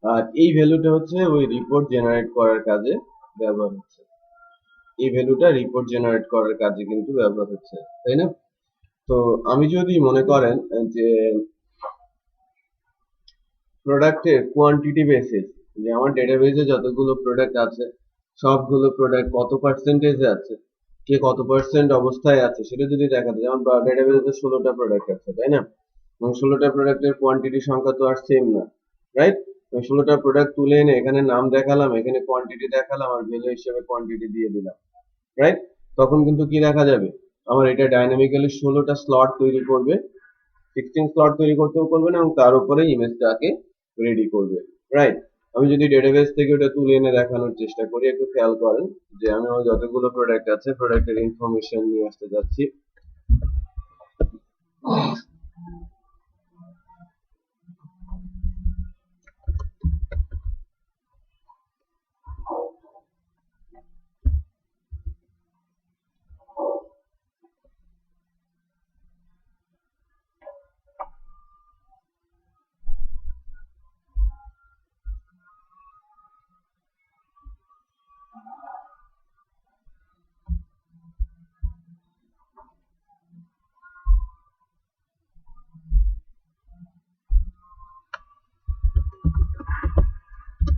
A: আর এই ভ্যালুটা হচ্ছে ওই রিপোর্ট জেনারেট করার কাজে ব্যবহার হচ্ছে, এই ভ্যালুটা রিপোর্ট জেনারেট করার কাজে কিন্তু ব্যবহার হচ্ছে, তাই না? তো আমি যদি মনে করেন যে প্রোডাক্টের কোয়ান্টিটি বেসিস, যে আমার ডেটাবেসে যতগুলো প্রোডাক্ট আছে সবগুলো প্রোডাক্ট কত পার্সেন্টেজে আছে, কে কত পার্সেন্ট অবস্থায় আছে সেটা যদি দেখাতে, যেমন ডেটাবেসে 16টা প্রোডাক্ট আছে, তাই না? এবং 16টা প্রোডাক্টের কোয়ান্টিটি সংখ্যা তো আর সেম না, রাইট? 16টা প্রোডাক্ট তুলে এনে এখানে নাম দেখালাম, এখানে কোয়ান্টিটি দেখালাম, আর ভ্যালু হিসেবে কোয়ান্টিটি দিয়ে দিলাম, রাইট? তখন কিন্তু কি দেখা যাবে, আমার এটা ডাইনামিক্যালি 16টা স্লট তৈরি করবে, 16 স্লট তৈরি করতেও করবে না, এবং তার উপরে ইমেজটাকে রেডি করবে, রাইট? আমি যদি ডেটাবেস থেকে ওটা তুলে এনে দেখানোর চেষ্টা করি, একটু খেয়াল করেন যে আমি আমার যতগুলো প্রোডাক্ট আছে প্রোডাক্টের ইনফরমেশন নিয়ে আসতে যাচ্ছি।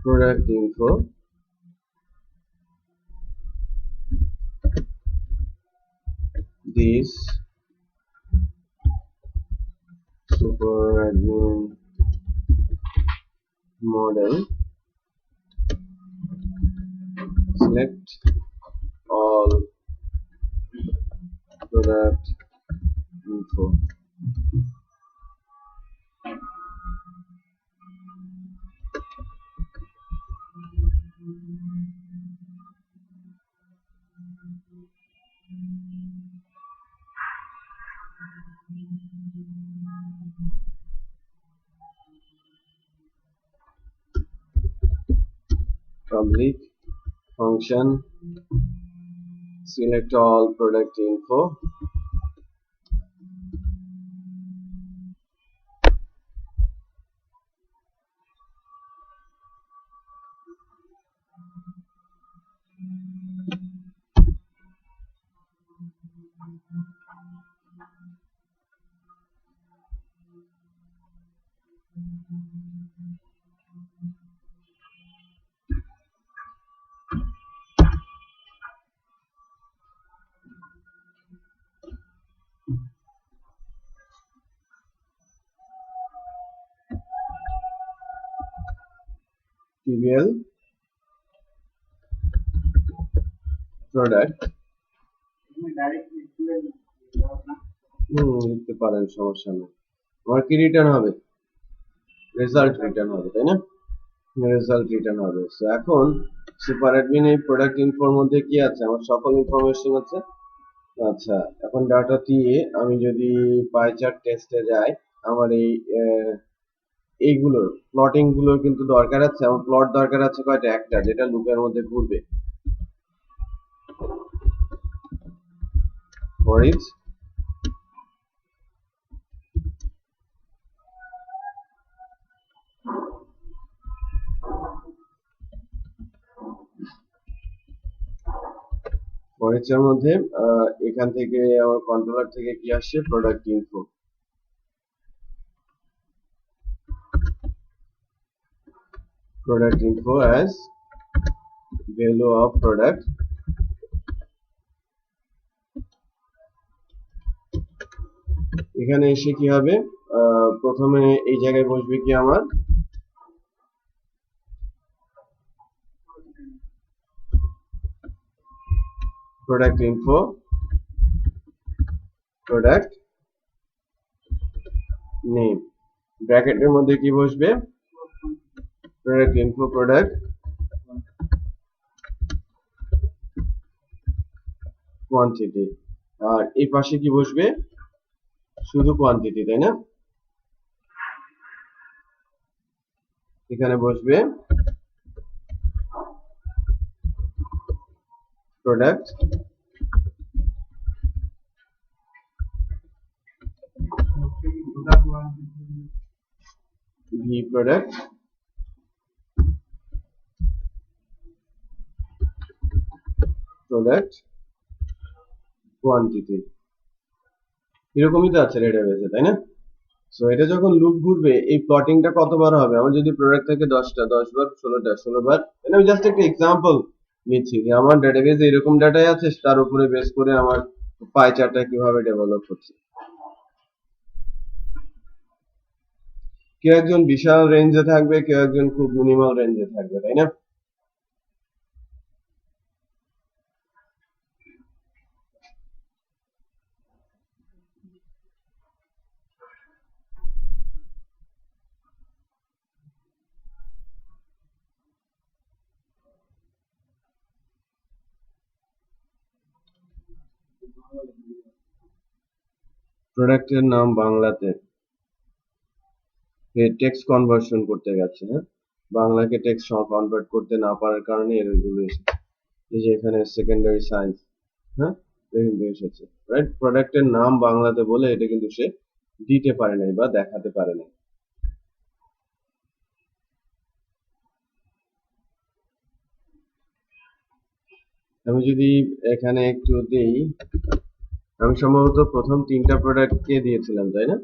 A: product info, this super admin model, select all product info. Public function, select all product info, TBL product লিখতে পারেন, সমস্যা নেই। আমার কি রিটার্ন হবে? রেজাল্ট রিটার্ন হবে, তাই না? রেজাল্ট রিটার্ন হবে। সো এখন সুপার অ্যাডমিন এই প্রোডাক্ট ইনফোর মধ্যে কি আছে? আমার সকল ইনফরমেশন আছে। আচ্ছা, এখন ডাটা দিয়ে আমি যদি পাই চার্ট টেস্টে যাই, আমার এইগুলোর প্লটিং গুলোর কিন্তু দরকার আছে। আমার প্লট দরকার আছে কয়টা? একটা, যেটা লুপের মধ্যে ঘুরবে। ফর ইচ এর মধ্যে এখান থেকে আমার কন্ট্রোলার থেকে কি আসছে? Product info. Product info as value of product, এখানে এসে কি হবে? প্রথমে এই জায়গায় বসবে কি আমার প্রোডাক্ট ইনফো, প্রোডাক্ট নেম, ব্র্যাকেটের মধ্যে কি বসবে? Product info, product quantity. আর এই পাশে কি বসবে? শুধু কোয়ান্টিটি, তাই না? এখানে বসবে প্রোডাক্ট ভি, প্রোডাক্ট কোয়ান্টিটি। এরকমই তো আছে ডেটাবেসে, তাই না? সো এটা যখন লুপ ঘুরবে, এই প্লটিংটা কতবার হবে? আমার যদি প্রোডাক্ট থাকে 10টা, 10 বার, 16টা, 16 বার। আমি জাস্ট একটা এক্সাম্পল নিচ্ছি যে আমার ডেটাবেসে এরকম ডাটাই আছে, তার উপরে বেস করে আমার পাই চার্টটা কিভাবে ডেভেলপ হচ্ছে। কেউ একজন বিশাল রেঞ্জে থাকবে, কেউ একজন খুব মিনিমাল রেঞ্জে থাকবে, তাই না? প্রোডাক্টের নাম বাংলাতে, টেক্সট কনভার্সন করতে গেছে, হ্যাঁ, বাংলাকে টেক্সট কনভার্ট করতে না পারার কারণে এরগুলো এসেছে। এই যে এখানে সেকেন্ডারি সায়েন্স, হ্যাঁ, কিন্তু এসেছে, রাইট? প্রোডাক্টের নাম বাংলাতে বলে এটা কিন্তু সে দিতে পারে নাই বা দেখাতে পারে নাই। আমি যদি এখানে একটু দেই, আমি সম্ভবত প্রথম 3টা প্রোডাক্টকে দিয়েছিলাম, তাই না?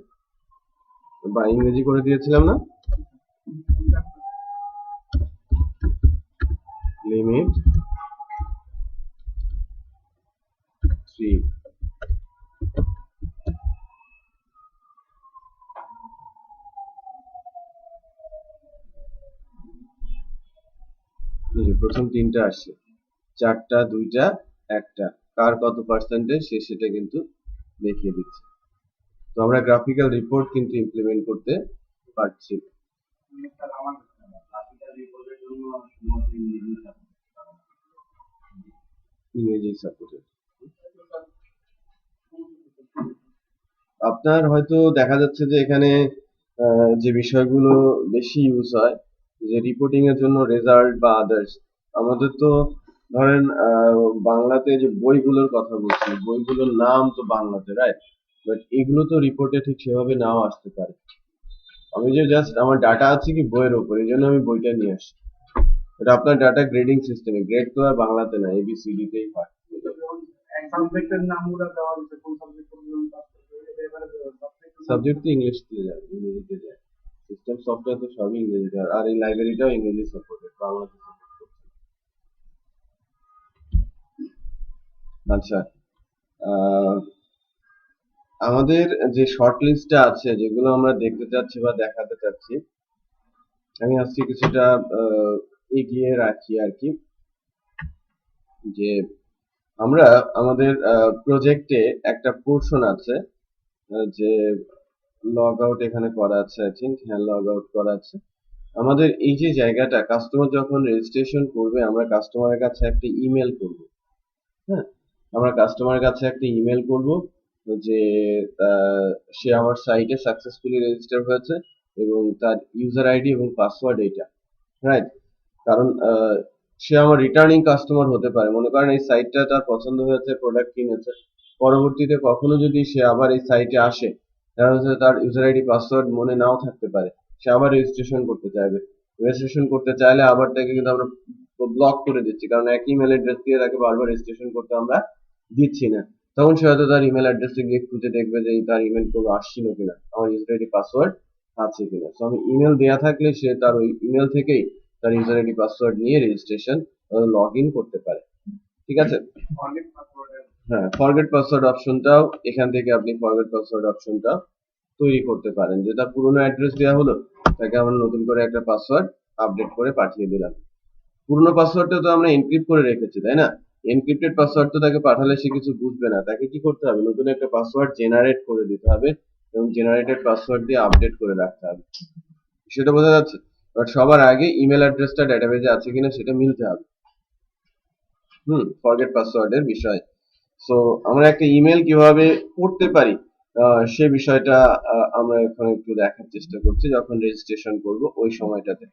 A: বা ইংরেজি করে দিয়েছিলাম না? ইউনিট 3। প্রথম তিনটা আসছে, 4টা 2টা 1টা, কার কত পার্সেন্টেজ সেটা কিন্তু দেখিয়ে দিচ্ছে। তো আমরা গ্রাফিক্যাল রিপোর্ট কিন্তু ইমপ্লিমেন্ট করতে পারছি। ইংরেজি সাপোর্টেড। আপনার হয়তো দেখা যাচ্ছে যে এখানে যে বিষয়গুলো বেশি ইউজ হয়, যে রিপোর্টিং এর জন্য রেজাল্ট বা আদার্স, আমাদের তো ধরেন বাংলাতে যে বইগুলোর কথা বলছি, বইগুলোর নাম তো বাংলাতে, রাইট? বাট এগুলো তো রিপোর্টে ঠিক সেভাবে নাও আসতে পারে। আমি যে জাস্ট আমার ডাটা আছে কি বইয়ের উপর, এই জন্য আমি বইটা নিয়ে আসি। এটা আপনার ডাটা গ্রেডিং সিস্টেমে, গ্রেড তো আর বাংলাতে না, ABCD তেই হয়।
B: সাবজেক্টের নামগুলো দেওয়া হয়েছে, কোন সাবজেক্ট
A: সাবজেক্ট তো ইংলিশ দিয়ে যায়, ইংরেজিতে যায়। সিস্টেম সফটওয়্যার তো সবই ইংরেজিতে, আর এই লাইব্রেরিটাও ইংরেজি সাপোর্টেড, বাংলাতে সাপোর্ট করছে। আচ্ছা, আমাদের যে শর্ট লিস্টটা আছে, যেগুলো আমরা দেখতে চাচ্ছি বা দেখাতে চাচ্ছি, আমি আজকে কিছুটা এগিয়ে রাখি আর কি। যে আমরা আমাদের প্রজেক্টে একটা পোর্শন আছে যে লগ আউট এখানে করা আছে, আই থিঙ্ক, হ্যাঁ লগ আউট করা আছে। আমাদের এই যে জায়গাটা, কাস্টমার যখন রেজিস্ট্রেশন করবে, আমরা কাস্টমারের কাছে একটা ইমেল করব। হ্যাঁ, আমরা কাস্টমারের কাছে একটা ইমেল করব যে সে আমার সাইটে সাকসেসফুলি রেজিস্টার হয়েছে এবং তার ইউজার আইডি এবং পাসওয়ার্ড এইটা, রাইট? কারণ সে আমার রিটার্নিং কাস্টমার হতে পারে। মনে করেন এই সাইটটা তার পছন্দ হয়েছে, প্রোডাক্ট কিনেছে, পরবর্তীতে কখনো যদি সে আবার এই সাইটে আসে, দেখা যাচ্ছে তার ইউজার আইডি পাসওয়ার্ড মনে নাও থাকতে পারে, সে আবার রেজিস্ট্রেশন করতে চাইবে। রেজিস্ট্রেশন করতে চাইলে আবার তাকে কিন্তু আমরা ব্লক করে দিচ্ছি, কারণ একই ইমেল অ্যাড্রেস দিয়ে তাকে বারবার রেজিস্ট্রেশন করতে আমরা দিচ্ছি না। তখন সে হয়তো তার ইমেল অ্যাড্রেসে গিয়ে খুঁজে দেখবে যে তার ইমেল কোনো আসছিল কিনা, আমার ইউজার আইডি পাসওয়ার্ড আছে কিনা। তো আমি ইমেল দেয়া থাকলে সে তার ওই ইমেল থেকেই তার ইউজার আইডি পাসওয়ার্ড নিয়ে রেজিস্ট্রেশন লগ ইন করতে পারে। ঠিক আছে? হ্যাঁ, ফরগেট পাসওয়ার্ড অপশনটাও এখান থেকে আপনি ফরগেট পাসওয়ার্ড অপশনটা তৈরি করতে পারেন, যে তার পুরোনো অ্যাড্রেস দেওয়া হলো, তাকে আমরা নতুন করে একটা পাসওয়ার্ড আপডেট করে পাঠিয়ে দিলাম। পুরোনো পাসওয়ার্ডটা তো আমরা এনক্রিপ্ট করে রেখেছি, তাই না? এনক্রিপ্টেড পাসওয়ার্ড তো তাকে পাঠালে সে কিছু বুঝবে না, তাকে কি করতে হবে, নতুন একটা পাসওয়ার্ড জেনারেট করে দিতে হবে এবং জেনারেটেড পাসওয়ার্ড দিয়ে আপডেট করে রাখতে হবে। সেটা বোঝা যাচ্ছে? বাট সবার আগে ইমেল অ্যাড্রেসটা ডেটাবেজে আছে কিনা সেটা মিলতে হবে। ফরগেট পাসওয়ার্ডের বিষয়। সো আমরা একটা ইমেল কিভাবে করতে পারি সে বিষয়টা আমরা এখন একটু দেখার চেষ্টা করছি যখন রেজিস্ট্রেশন করব ওই সময়টাতে।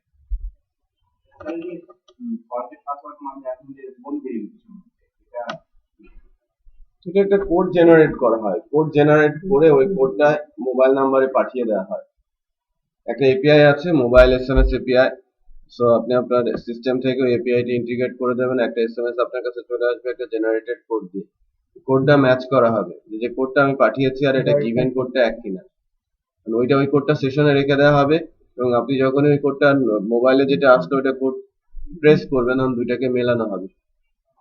A: এটা একটা কোড জেনারেট করা হয়, কোড জেনারেট করে ওই কোডটা মোবাইল নাম্বারে পাঠিয়ে দেওয়া হয়। একটা এপিআই আছে, মোবাইল এসএমএস এপিআই। সো আপনি আপনার সিস্টেম থেকে ওই এপিআইটা ইন্টিগ্রেট করে দেবেন, একটা এসএমএস আপনার কাছে চলে আসবে একটা জেনারেটেড কোড দিয়ে। কোডটা ম্যাচ করা হবে যে কোডটা আমি পাঠিয়েছি আর এটা গিভেন কোডটা এক কিনা। ওইটা ওই কোডটা সেশনে রেখে দেওয়া হবে এবং আপনি যখন ওই কোডটা মোবাইলে যেটা আসলো ওইটা কোড প্রেস করবেন, তখন দুইটাকে মেলানো হবে।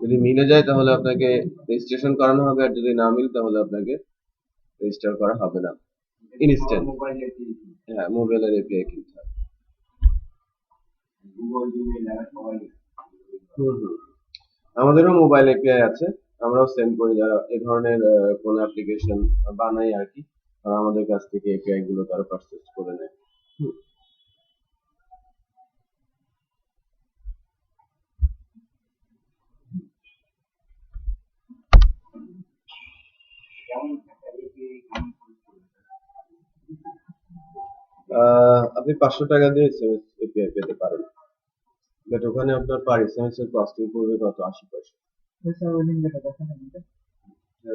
A: যদি মিলে যায় তাহলে আপনাকে রেজিস্ট্রেশন করানো হবে, আর যদি না মিলে তাহলে আপনাকে রেজিস্টার করা হবে না ইনস্ট্যান্ট। হ্যাঁ, মোবাইলের এপিআই কিনতে হবে। আমাদেরও মোবাইল এপিআই আছে, আমরাও সেন্ড করি যারা এ ধরনের কোন অ্যাপ্লিকেশন বানাই আর কি, আমাদের কাছ থেকে এপিআই গুলো তারা পারচেজ করে নেয়। আপনি 500 টাকা দিয়ে এসএমএস এপিআই পেতে পারেন, বাট ওখানে আপনার পার এসএমএস এর কস্টিং পড়বে কত, 80 পয়সা।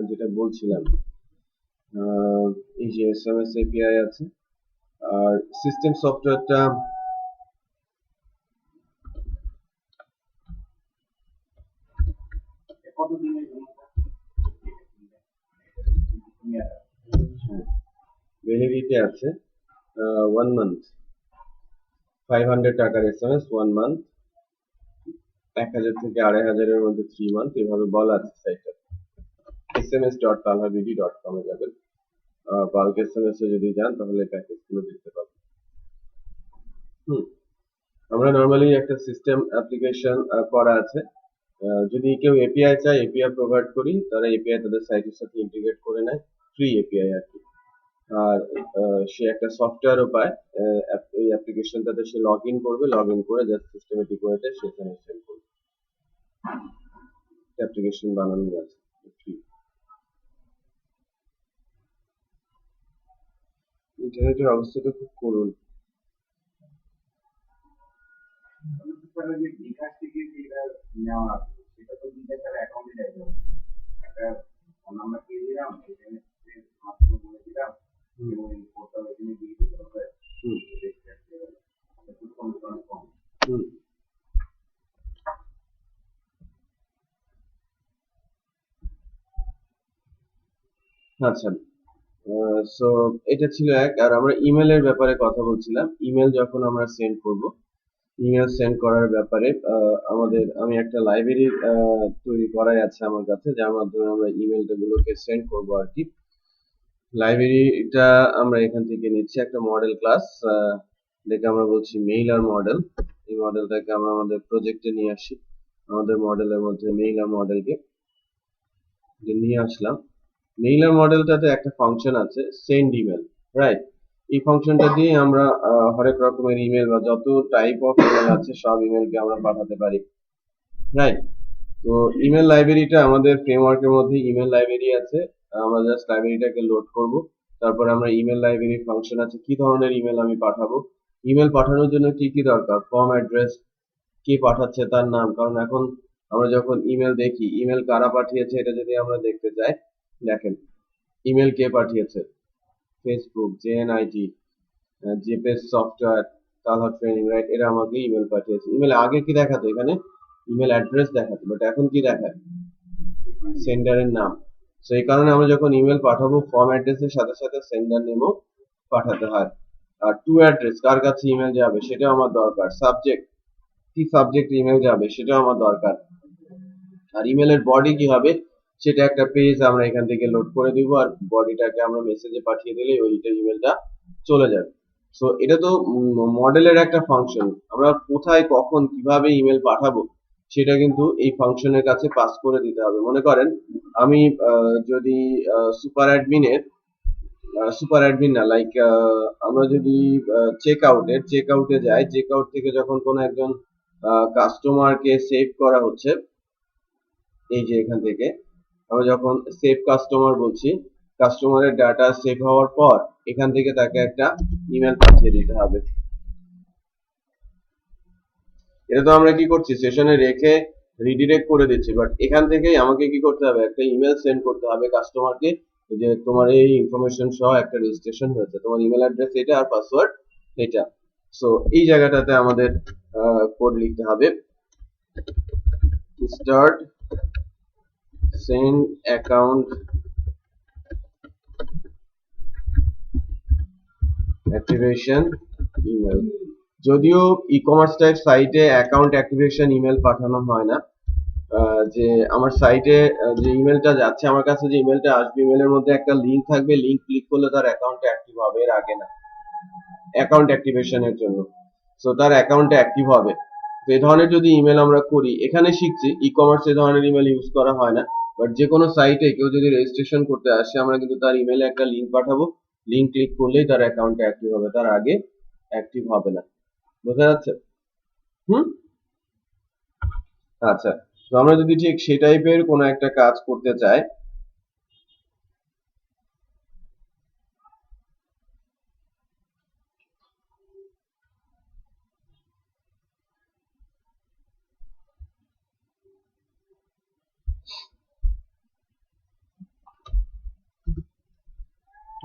A: যেটা বলছিলাম, এই যে এসএমএস এপিআই আছে, আর সিস্টেম সফটওয়্যারটা ভ্যালিডিটি আছে 1 মান্থ, 500 টাকার এসএমএস 1 মান্থ, 1000 থেকে 2500 এর মধ্যে 3 মান্থ এভাবে বলা আছে সাইটটা। sms.talhabidi.com এ যাবেন, বাল্ক এসএমএস এ যদি যান তাহলে প্যাকেজগুলো দেখতে পাবেন। আমরা নরমালি একটা সিস্টেম অ্যাপ্লিকেশন করা আছে, যদি কেউ এপিআই চায় এপিআই প্রোভাইড করি, তারা এপিআই তাদের সাইটের সাথে ইন্টিগ্রেট করে নেয়, ফ্রি এপিআই আর কি। আর সে একটা সফটওয়্যারও পায়, এই অ্যাপ্লিকেশনটাতে সে লগ ইন করবে, লগ ইন করে জাস্ট সিস্টেমেটিক ওয়েতে সেখানে সেন্ড করবে। অ্যাপ্লিকেশন বানানো আছে ফ্রি। ইন্টারনেটের অবস্থা তো খুব করুণ।
C: যে বিকাশ থেকে যেটা নেওয়া সেটা তো বিকাশের অ্যাকাউন্টে যাইতে একটা ফোন নাম্বার দিয়ে দিলাম, এখানে মাধ্যমে বলে দিলাম এবং পোর্টাল এখানে দিয়ে দিতে হবে।
A: আচ্ছা, সো এটা ছিল এক। আর আমরা ইমেলের ব্যাপারে কথা বলছিলাম। ইমেল যখন আমরা সেন্ড করব, ইমেল সেন্ড করার ব্যাপারে আমি একটা লাইব্রেরি তৈরি করাই আছে আমার কাছে, যার মাধ্যমে আমরা ইমেলটা গুলোকে সেন্ড করবো আর কি। লাইব্রেরিটা আমরা এখান থেকে নিচ্ছি একটা মডেল ক্লাস, যেটা আমরা বলছি মেইলার মডেল। এই মডেলটাকে আমরা আমাদের প্রজেক্টে নিয়ে আসি, আমাদের মডেলের মধ্যে মেইলার মডেলকে নিয়ে আসলাম। মেইলার মডেলটাতে একটা ফাংশন আছে সেন্ড ইমেল, রাইট? এই ফাংশনটা দিয়ে আমরা হরেক রকমের ইমেল বা যত টাইপ অফ ইমেল আছে সব ইমেলকে আমরা পাঠাতে পারি, রাইট? তো ইমেল লাইব্রেরিটা আমাদের ফ্রেমওয়ার্কের মধ্যে ইমেল লাইব্রেরি আছে, আমরা জাস্ট লাইব্রেরিটাকে লোড করব। তারপর আমরা ইমেল লাইব্রেরি ফাংশন আছে, কি ধরনের ইমেল আমি পাঠাবো, ইমেল পাঠানোর জন্য কি কি দরকার, ফর্ম অ্যাড্রেস, কে পাঠাচ্ছে তার নাম। কারণ এখন আমরা যখন ইমেল দেখি, ইমেল কারা পাঠিয়েছে এটা যদি আমরা দেখতে চাই, দেখেন ইমেল কে পাঠিয়েছে, ফেসবুক, জেএনআইটি, জেপেস সফটওয়্যার, তালহা ট্রেনিং, রাইট? এরা আমাকে ইমেল পাঠিয়েছে। ইমেল আগে কি দেখাতো, এখানে ইমেল অ্যাড্রেস দেখাতো, বাট এখন কি দেখায়, সেন্ডারের নাম। তো এই কারণে আমরা যখন ইমেল পাঠাবো ফর্ম অ্যাড্রেসের সাথে সাথে সেন্ডার নেমও পাঠাতে হয়। আর টু অ্যাড্রেস, কার কাছে ইমেল যাবে সেটাও আমার দরকার। সাবজেক্ট, কি সাবজেক্ট ইমেল যাবে সেটাও আমার দরকার। আর ইমেলের বডি কি হবে সেটা একটা পেজ আমরা এখান থেকে লোড করে দিব, আর বডিটাকে আমরা মেসেজে পাঠিয়ে দিলে ওইটা ইমেলটা চলে যাবে। সো এটা তো মডেলের একটা ফাংশন। আমরা কোথায় কখন কিভাবে ইমেল পাঠাবো সেটা কিন্তু এই ফাংশনের কাছে পাস করে দিতে হবে। মনে করেন আমি যদি সুপার অ্যাডমিন না, লাইক আমরা যদি চেক আউটে যাই, চেক আউট থেকে যখন কোনো একজন কাস্টমারকে সেভ করা হচ্ছে, এই যে এখান থেকে আমরা যখন সেভ কাস্টমার বলছি, কাস্টমারের ডাটা সেভ হওয়ার পর এখান থেকে তাকে একটা ইমেল পাঠিয়ে দিতে হবে। এটা তো আমরা কি করছি, সেশনে রেখে রিডিরেক্ট করে দিচ্ছি, বাট এখান থেকেই আমাকে কি করতে হবে, একটা ইমেল সেন্ড করতে হবে কাস্টমারকে, যে তোমার এই ইনফরমেশন সহ একটা রেজিস্ট্রেশন হয়েছে, তোমার ইমেল অ্যাড্রেস এটা আর পাসওয়ার্ড এটা। সো এই জায়গাটাতে আমাদের কোড লিখতে হবে, start send account activation email. যদিও ই কমার্স টাইপ সাইটে অ্যাকাউন্ট অ্যাক্টিভেশন ইমেল পাঠানো হয় না, যে আমার সাইটে যে ইমেলটা যাচ্ছে আমার কাছে, যে ইমেলটা আসবে, ইমেলের মধ্যে একটা লিংক থাকবে, লিংক ক্লিক করলে তার অ্যাকাউন্ট অ্যাক্টিভ হবে, এর আগে না, অ্যাকাউন্ট অ্যাক্টিভেশনের জন্য। সো তার অ্যাকাউন্ট অ্যাক্টিভ হবে। তো এই ধরনের যদি ইমেল আমরা করি, এখানে শিখছি ই কমার্স এই ধরনের ইমেল ইউজ করা হয় না, বাট যে কোনো সাইটে কেউ যদি রেজিস্ট্রেশন করতে আসে আমরা কিন্তু তার ইমেলে একটা লিংক পাঠাবো, লিংক ক্লিক করলেই তার অ্যাকাউন্ট অ্যাক্টিভ হবে, তার আগে অ্যাক্টিভ হবে না। বোঝা যাচ্ছে? আচ্ছা, তো আমরা যদি ঠিক সেই টাইপের কোনো একটা কাজ করতে চাই,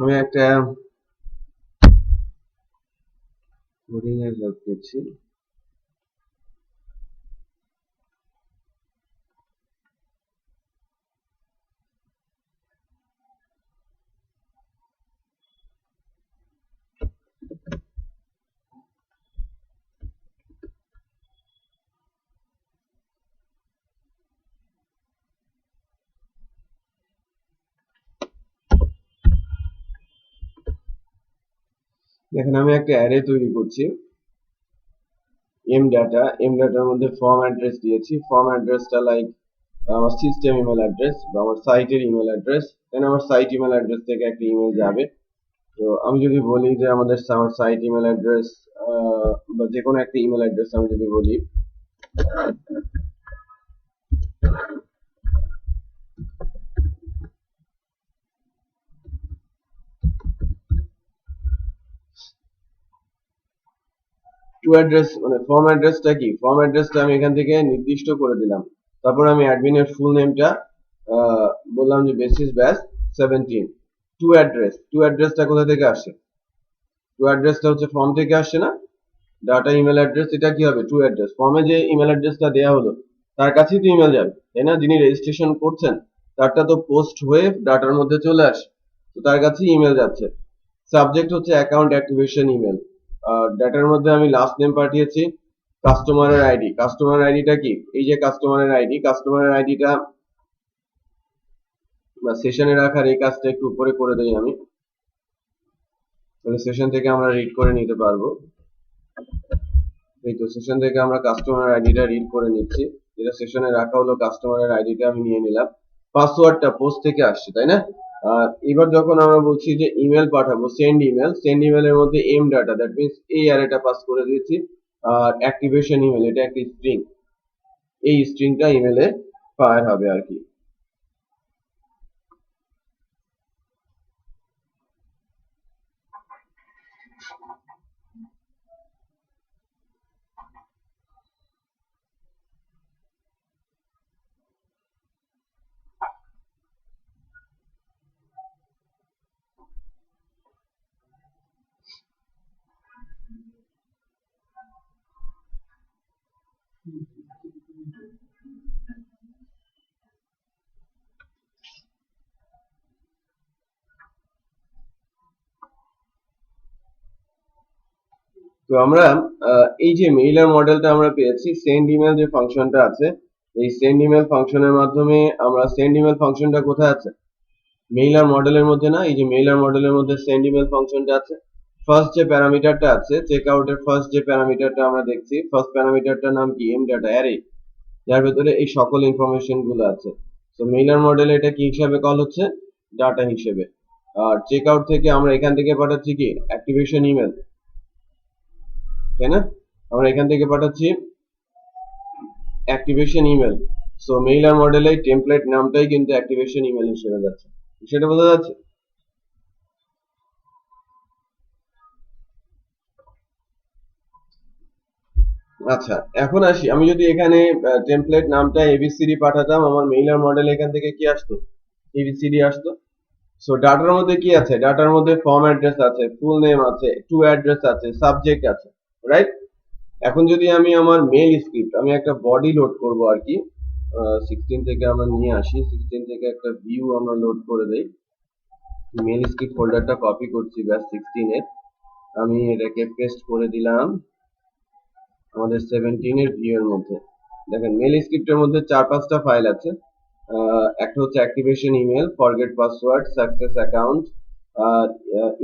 A: আমি একটা কোডিং এর হেল্প করছি। এখানে আমি একটা অ্যারে তৈরি করছি এম ডাটার মধ্যে ফর্ম অ্যাড্রেস দিয়েছি। ফর্ম অ্যাড্রেসটা লাইক আমার সিস্টেম ইমেল অ্যাড্রেস বা আমার সাইটের ইমেল অ্যাড্রেস, দেন আমার সাইট ইমেল অ্যাড্রেস থেকে একটা ইমেল যাবে। তো আমি যদি বলি যে আমার সাইট ইমেল অ্যাড্রেস বা যে কোনো একটা ইমেল অ্যাড্রেস আমি যদি বলি টু অ্যাড্রেস, মানে ফর্ম অ্যাড্রেসটা কি, ফর্ম অ্যাড্রেসটা আমি এখান থেকে নির্দিষ্ট করে দিলাম। তারপর আমি অ্যাডমিনের ফুল নেমটা বললাম যে বেসিস ব্যাস 17। টু অ্যাড্রেসটা কোথা থেকে আসে? টু অ্যাড্রেসটা হচ্ছে ফর্ম থেকে আসছে না, ডাটা ইমেল অ্যাড্রেস, এটা কি হবে টু অ্যাড্রেস। ফর্মে যে ইমেল অ্যাড্রেসটা দেওয়া হলো তার কাছেই তো ইমেল যাবে, তাই না? যিনি রেজিস্ট্রেশন করছেন তারটা তো পোস্ট হয়ে ডাটার মধ্যে চলে আসে, তো তার কাছেই ইমেল যাচ্ছে। সাবজেক্ট হচ্ছে অ্যাকাউন্ট অ্যাক্টিভেশন ইমেল। আর ডাটার মধ্যে আমি লাস্ট নেম পাঠিয়েছি, কাস্টমারের আইডি। কাস্টমারের আইডিটা কি, এই যে কাস্টমারের আইডিটা বা সেশনে রাখার এই কাজটা একটু উপরে করে দেই আমি, তাহলে সেশন থেকে আমরা রিড করে নিতে পারবো। এই তো সেশন থেকে আমরা কাস্টমার আইডিটা রিড করে নিচ্ছি, যেটা সেশনে রাখা হলো কাস্টমারের আইডিটা আমি নিয়ে নিলাম। পাসওয়ার্ডটা পোস্ট থেকে আসছে, তাই না? আর এবার যখন আমরা বলছি যে ইমেল পাঠাবো, সেন্ড ইমেলের মধ্যে এম ডাটা, দ্যাট মিন্স এই অ্যারেটা পাস করে দিয়েছি। আর অ্যাক্টিভেশন ইমেল, এটা একটা স্ট্রিং, এই স্ট্রিংটা ইমেলে ফায়ার হবে আর কি। তো আমরা এই যে মেইলার মডেলটা আমরা পেয়েছি, সেন্ড ইমেল যে ফাংশনটা আছে, এই সেন্ড ইমেল ফাংশনের মাধ্যমে আমরা, সেন্ড ইমেল ফাংশনটা কোথায় আছে? মেইলার মডেলের মধ্যে না? এই যে মেইলার মডেলের মধ্যে সেন্ড ইমেল ফাংশনটা আছে। ফার্স্ট যে প্যারামিটারটা আছে চেক আউটের, ফার্স্ট যে প্যারামিটারটা আমরা দেখছি, ফার্স্ট প্যারামিটারটার নাম কি, এম ডাটা অ্যারে, যার ভেতরে এই সকল ইনফরমেশন গুলো আছে। তো মেইলার মডেলে এটা কি হিসাবে কল হচ্ছে? ডাটা হিসেবে। আর চেক আউট থেকে আমরা এখান থেকে পাঠাচ্ছি কি, অ্যাক্টিভেশন ইমেল, তাই না? আমরা এখান থেকে পাঠাচ্ছি অ্যাক্টিভেশন ইমেল। সো মেইলার মডেলে টেমপ্লেট নামটাই কিন্তু অ্যাক্টিভেশন ইমেল হিসেবে যাচ্ছে, সেটা বোঝা যাচ্ছে? আচ্ছা, এখন আসি, আমি যদি এখানে টেমপ্লেট নামটা এবিসিডি পাঠাতাম, আমার মেইলার মডেল এখান থেকে কি আসতো, এবিসিডি আসতো। সো ডাটার মধ্যে কি আছে, ডাটার মধ্যে ফর্ম অ্যাড্রেস আছে, ফুল নেম আছে, টু অ্যাড্রেস আছে, সাবজেক্ট আছে, রাইট? এখন যদি আমি আমার মেল স্ক্রিপ্ট, আমি একটা বডি লোড করব আর কি, 16 থেকে আমরা নিয়ে আসি, 16 থেকে একটা ভিউ আমরা লোড করে দেই। মেল স্ক্রিপ্ট ফোল্ডারটা কপি করছি ব্যাস 16 এর, আমি এটাকে পেস্ট করে দিলাম আমাদের 17 এর ভিউ এর মধ্যে। দেখেন মেল স্ক্রিপ্টের মধ্যে 4-5টা ফাইল আছে। একটা হচ্ছে activation email, forget password, success account,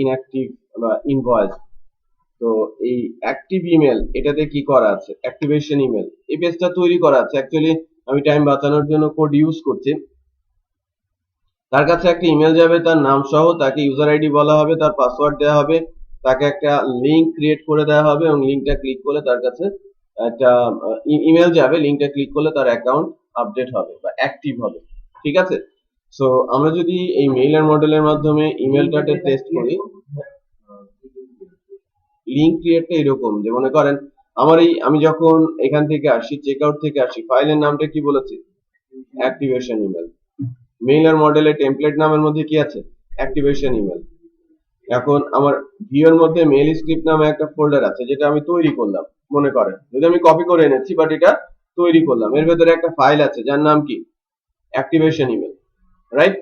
A: inactive বা ইনভয়েস। তো এই অ্যাক্টিভ ইমেল, এটাতে কি করা আছে, অ্যাক্টিভেশন ইমেল, এই পেজটা তৈরি করা আছে। অ্যাকচুয়ালি আমি টাইম বাঁচানোর জন্য কোড ইউজ করছি। তার কাছে একটা ইমেল যাবে তার নাম সহ, তাকে ইউজার আইডি বলা হবে, তার পাসওয়ার্ড দেওয়া হবে, তাকে একটা লিংক ক্রিয়েট করে দেওয়া হবে এবং লিংকটা ক্লিক করলে তার কাছে একটা ইমেল যাবে, লিংকটা ক্লিক করলে তার অ্যাকাউন্ট আপডেট হবে বা অ্যাক্টিভ হবে, ঠিক আছে? সো আমরা যদি এই মেইলার মডেলের মাধ্যমে ইমেলটাকে টেস্ট করি, লিংক ক্রিয়েটটা এরকম যে মনে করেন আমি যখন এখান থেকে আসি, চেক আউট থেকে আসি, ফাইলের নামটা কি বলেছি, অ্যাক্টিভেশন ইমেল। মেইলার মডেলে টেমপ্লেট নামের মধ্যে কি আছে, অ্যাক্টিভেশন ইমেল। এখন আমার ভিউর মধ্যে মেল স্ক্রিপ্ট নামে একটা ফোল্ডার আছে, যেটা আমি তৈরি করলাম, মনে করেন যদি আমি কপি করে এনেছি, বাট এটা তৈরি করলাম, এর ভেতরে একটা ফাইল আছে যার নাম কি, অ্যাক্টিভেশন ইমেল, রাইট?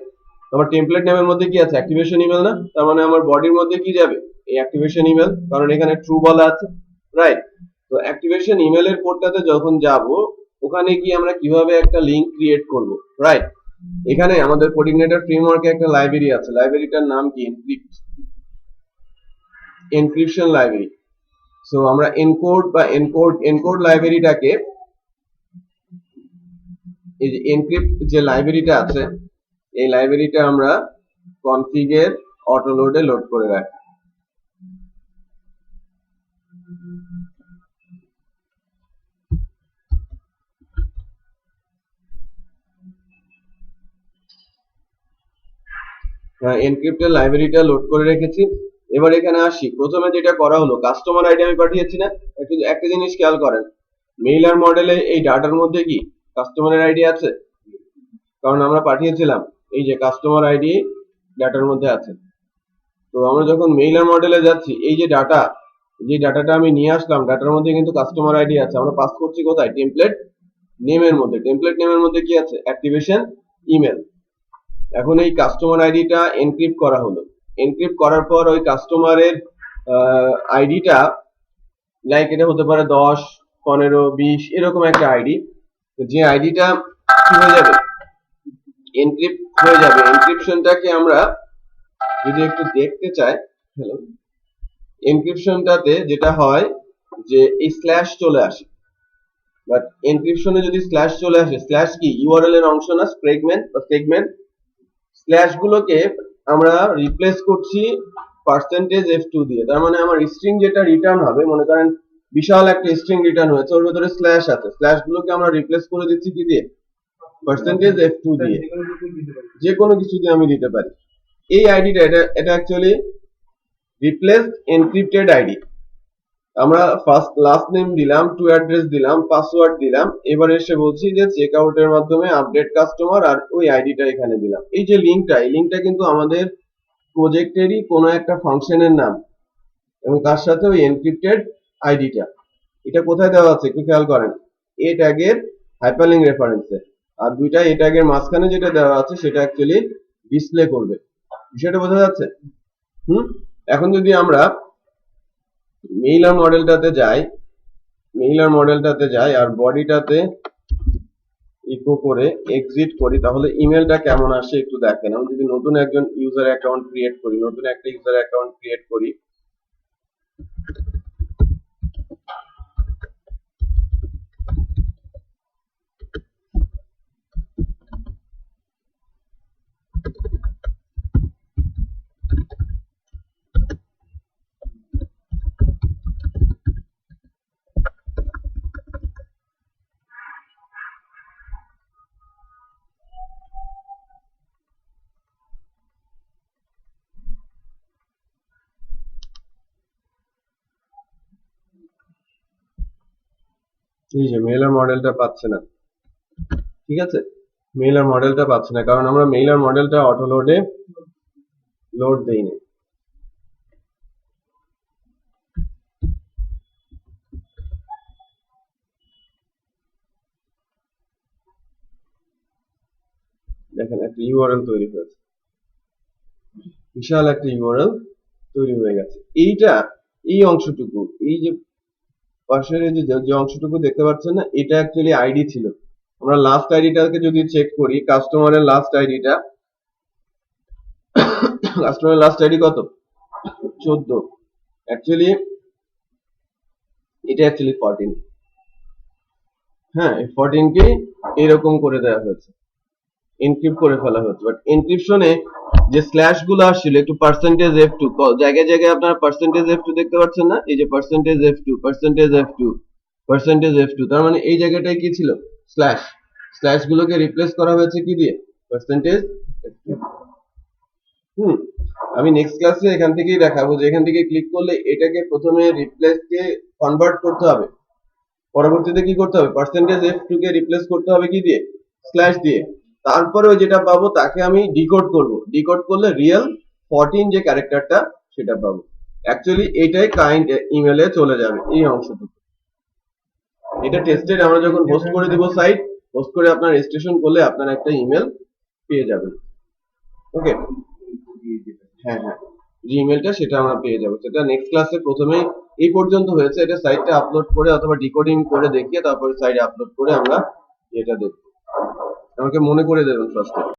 A: আমার টেমপ্লেট নামের মধ্যে কি আছে, অ্যাক্টিভেশন ইমেল না? তার মানে আমার বডির মধ্যে কি যাবে, এই অ্যাক্টিভেশন ইমেল, কারণ এখানে ট্রু বলা আছে, রাইট? তো অ্যাক্টিভেশন ইমেলের কোডটাতে যখন যাব, ওখানে গিয়ে আমরা কিভাবে একটা লিংক ক্রিয়েট করব, রাইট? এখানে আমাদের কোঅর্ডিনেটর ফ্রেমওয়ার্কে একটা লাইব্রেরি আছে, লাইব্রেরিটার নাম কি, এনক্রিপ্ট। Encryption library. সো আমরা এনকোড লাইব্রেরিটাকে, এই যে এনক্রিপ্ট যে লাইব্রেরিটা আছে এই লাইব্রেরিটা আমরা কনফিগের অটো লোডে লোড করে রাখি। এনক্রিপ্টের লাইব্রেরিটা লোড করে রেখেছি। এবার এখানে আসি, প্রথমে যেটা করা হলো কাস্টমার আইডি আমি পাঠিয়েছি না, একটা জিনিস খেয়াল করেন, মেইলার মডেলে এই ডাটার মধ্যে কি কাস্টমারের আইডি আছে? কারণ আমরা পাঠিয়েছিলাম এই যে কাস্টমার আইডি ডাটার মধ্যে আছে। তো আমরা যখন মেইলার মডেলে যাচ্ছি, এই যে ডাটাটা আমি নিয়ে আসলাম, ডাটার মধ্যে কিন্তু কাস্টমার আইডি আছে। আমরা পাস করছি কোথায়? টেমপ্লেট নেমের মধ্যে। টেমপ্লেট নেমের মধ্যে কি আছে? Activation email. এখন এই কাস্টমার আইডিটা এনক্রিপ্ট করা হলো। এনক্রিপ্ট করার পর ওই কাস্টমারের আইডিটা, লাইক এটা হতে পারে 10, 15, 20 এরকম একটা আইডি। যে আইডিটা কি হয়ে যাবে? এনক্রিপ্ট হয়ে যাবে। এনক্রিপশনটাকে আমরা যদি একটু দেখতে চাই, হ্যালো, এনক্রিপশনটাতে যেটা হয় যে এই স্ল্যাশ চলে আসে, বাট এনক্রিপশনে যদি স্ল্যাশ চলে আসে, স্ল্যাশ কি ইউআরএল এর অংশ না? সেগমেন্ট স্ল্যাশ গুলোকে আমরা রিপ্লেস করছি %f2 দিয়ে। তার মানে আমার স্ট্রিং যেটা রিটার্ন হবে, মনে করেন বিশাল একটা স্ট্রিং রিটার্ন হয়েছে, ওর ভিতরে স্ল্যাশ আছে, স্ল্যাশ গুলোকে আমরা রিপ্লেস করে দিচ্ছি কি দিয়ে? %f2 দিয়ে। যে কোনো কিছু দিয়ে আমি দিতে পারি। এই আইডিটা এটা অ্যাকচুয়ালি রিপ্লেসড এনক্রিপ্টেড আইডি। আমরা ফার্স্ট লাস্ট নেম দিলাম, টু অ্যাড্রেস দিলাম, পাসওয়ার্ড দিলাম। এবার এসে বলছি যে চেক আউটের মাধ্যমে আপডেট কাস্টমার, আর ওই আইডিটা এখানে দিলাম। এই যে লিঙ্কটা কিন্তু আমাদের প্রজেক্টেরই কোনো একটা ফাংশনের নাম, এবং তার সাথে ওই এনক্রিপ্টেড আইডিটা। এটা কোথায় দেওয়া আছে একটু খেয়াল করেন, এ ট্যাগের হাইপারলিংক রেফারেন্সে। আর দুইটা এ ট্যাগের মাঝখানে যেটা দেওয়া আছে সেটা অ্যাকচুয়ালি ডিসপ্লে করবে। বিষয়টা বোঝা যাচ্ছে? এখন যদি আমরা মেইলার মডেলটাতে যাই আর বডিটাতে ইকো করে এক্সিট করি, তাহলে ইমেলটা কেমন আসে একটু দেখেন। আমি যদি নতুন একটা ইউজার অ্যাকাউন্ট ক্রিয়েট করি, এই যে মেইলার মডেলটা পাচ্ছে না। ঠিক আছে, মেইলার মডেলটা পাচ্ছে না কারণ আমরা মেইলার মডেলটা অটো লোডে লোড দেইনি। দেখেন একটা ইউআরএল তৈরি হয়েছে, বিশাল একটা ইউআরএল তৈরি হয়ে গেছে। এই অংশটুকু, এই যে পাশের যে অংশটুকু দেখতে পাচ্ছেন না, এটা অ্যাকচুয়ালি আইডি ছিল। আমরা লাস্ট আইডিটাকে যদি চেক করি, কাস্টমারের লাস্ট আইডি কত? 14। অ্যাকচুয়ালি এটা অ্যাকচুয়ালি 14। হ্যাঁ, 14 কে এরকম করে দেওয়া হয়েছে, এনক্রিপ্ট করে ফেলা হয়েছে। বাট এনক্রিপশনে যে স্ল্যাশ গুলো আসছিল, একটু %f2 জায়গায় জায়গায় আপনারা %f2 দেখতে পাচ্ছেন না? এই যে %f2, তার মানে এই জায়গাটায় কি ছিল? স্ল্যাশ গুলোকে রিপ্লেস করা হয়েছে কি দিয়ে? %f2। আমি নেক্সট ক্লাসে এখান থেকেই দেখাবো যে এখান থেকে ক্লিক করলে এটাকে প্রথমে রিপ্লেসকে কনভার্ট করতে হবে, পরবর্তীতে কি করতে হবে? %f2 কে রিপ্লেস করতে হবে কি দিয়ে? স্ল্যাশ দিয়ে। তারপরে ওই যেটা পাবো তাকে আমি ডিকোড করব। ডিকোড করলে রিয়েল 14 যে ক্যারেক্টারটা সেটা পাবো। অ্যাকচুয়ালি এটাই কাইন্ড ইমেলে চলে যাবে, এই অংশটুকু। এটা টেস্টেড আমরা যখন হোস্ট করে দেব সাইট, হোস্ট করে আপনার রেজিস্ট্রেশন করলে আপনার একটা ইমেল পেয়ে যাবেন। ওকে, হ্যাঁ, যে ইমেলটা সেটা আমরা পেয়ে যাবো। সেটা নেক্সট ক্লাসে প্রথমেই এই পর্যন্ত হয়েছে, এটা সাইটে আপলোড করে অথবা ডিকোডিং করে দেখিয়ে তারপরে সাইটে আপলোড করে আমরা এটা দেখবো। আমাকে মনে করে দেবেন ফার্স্টে।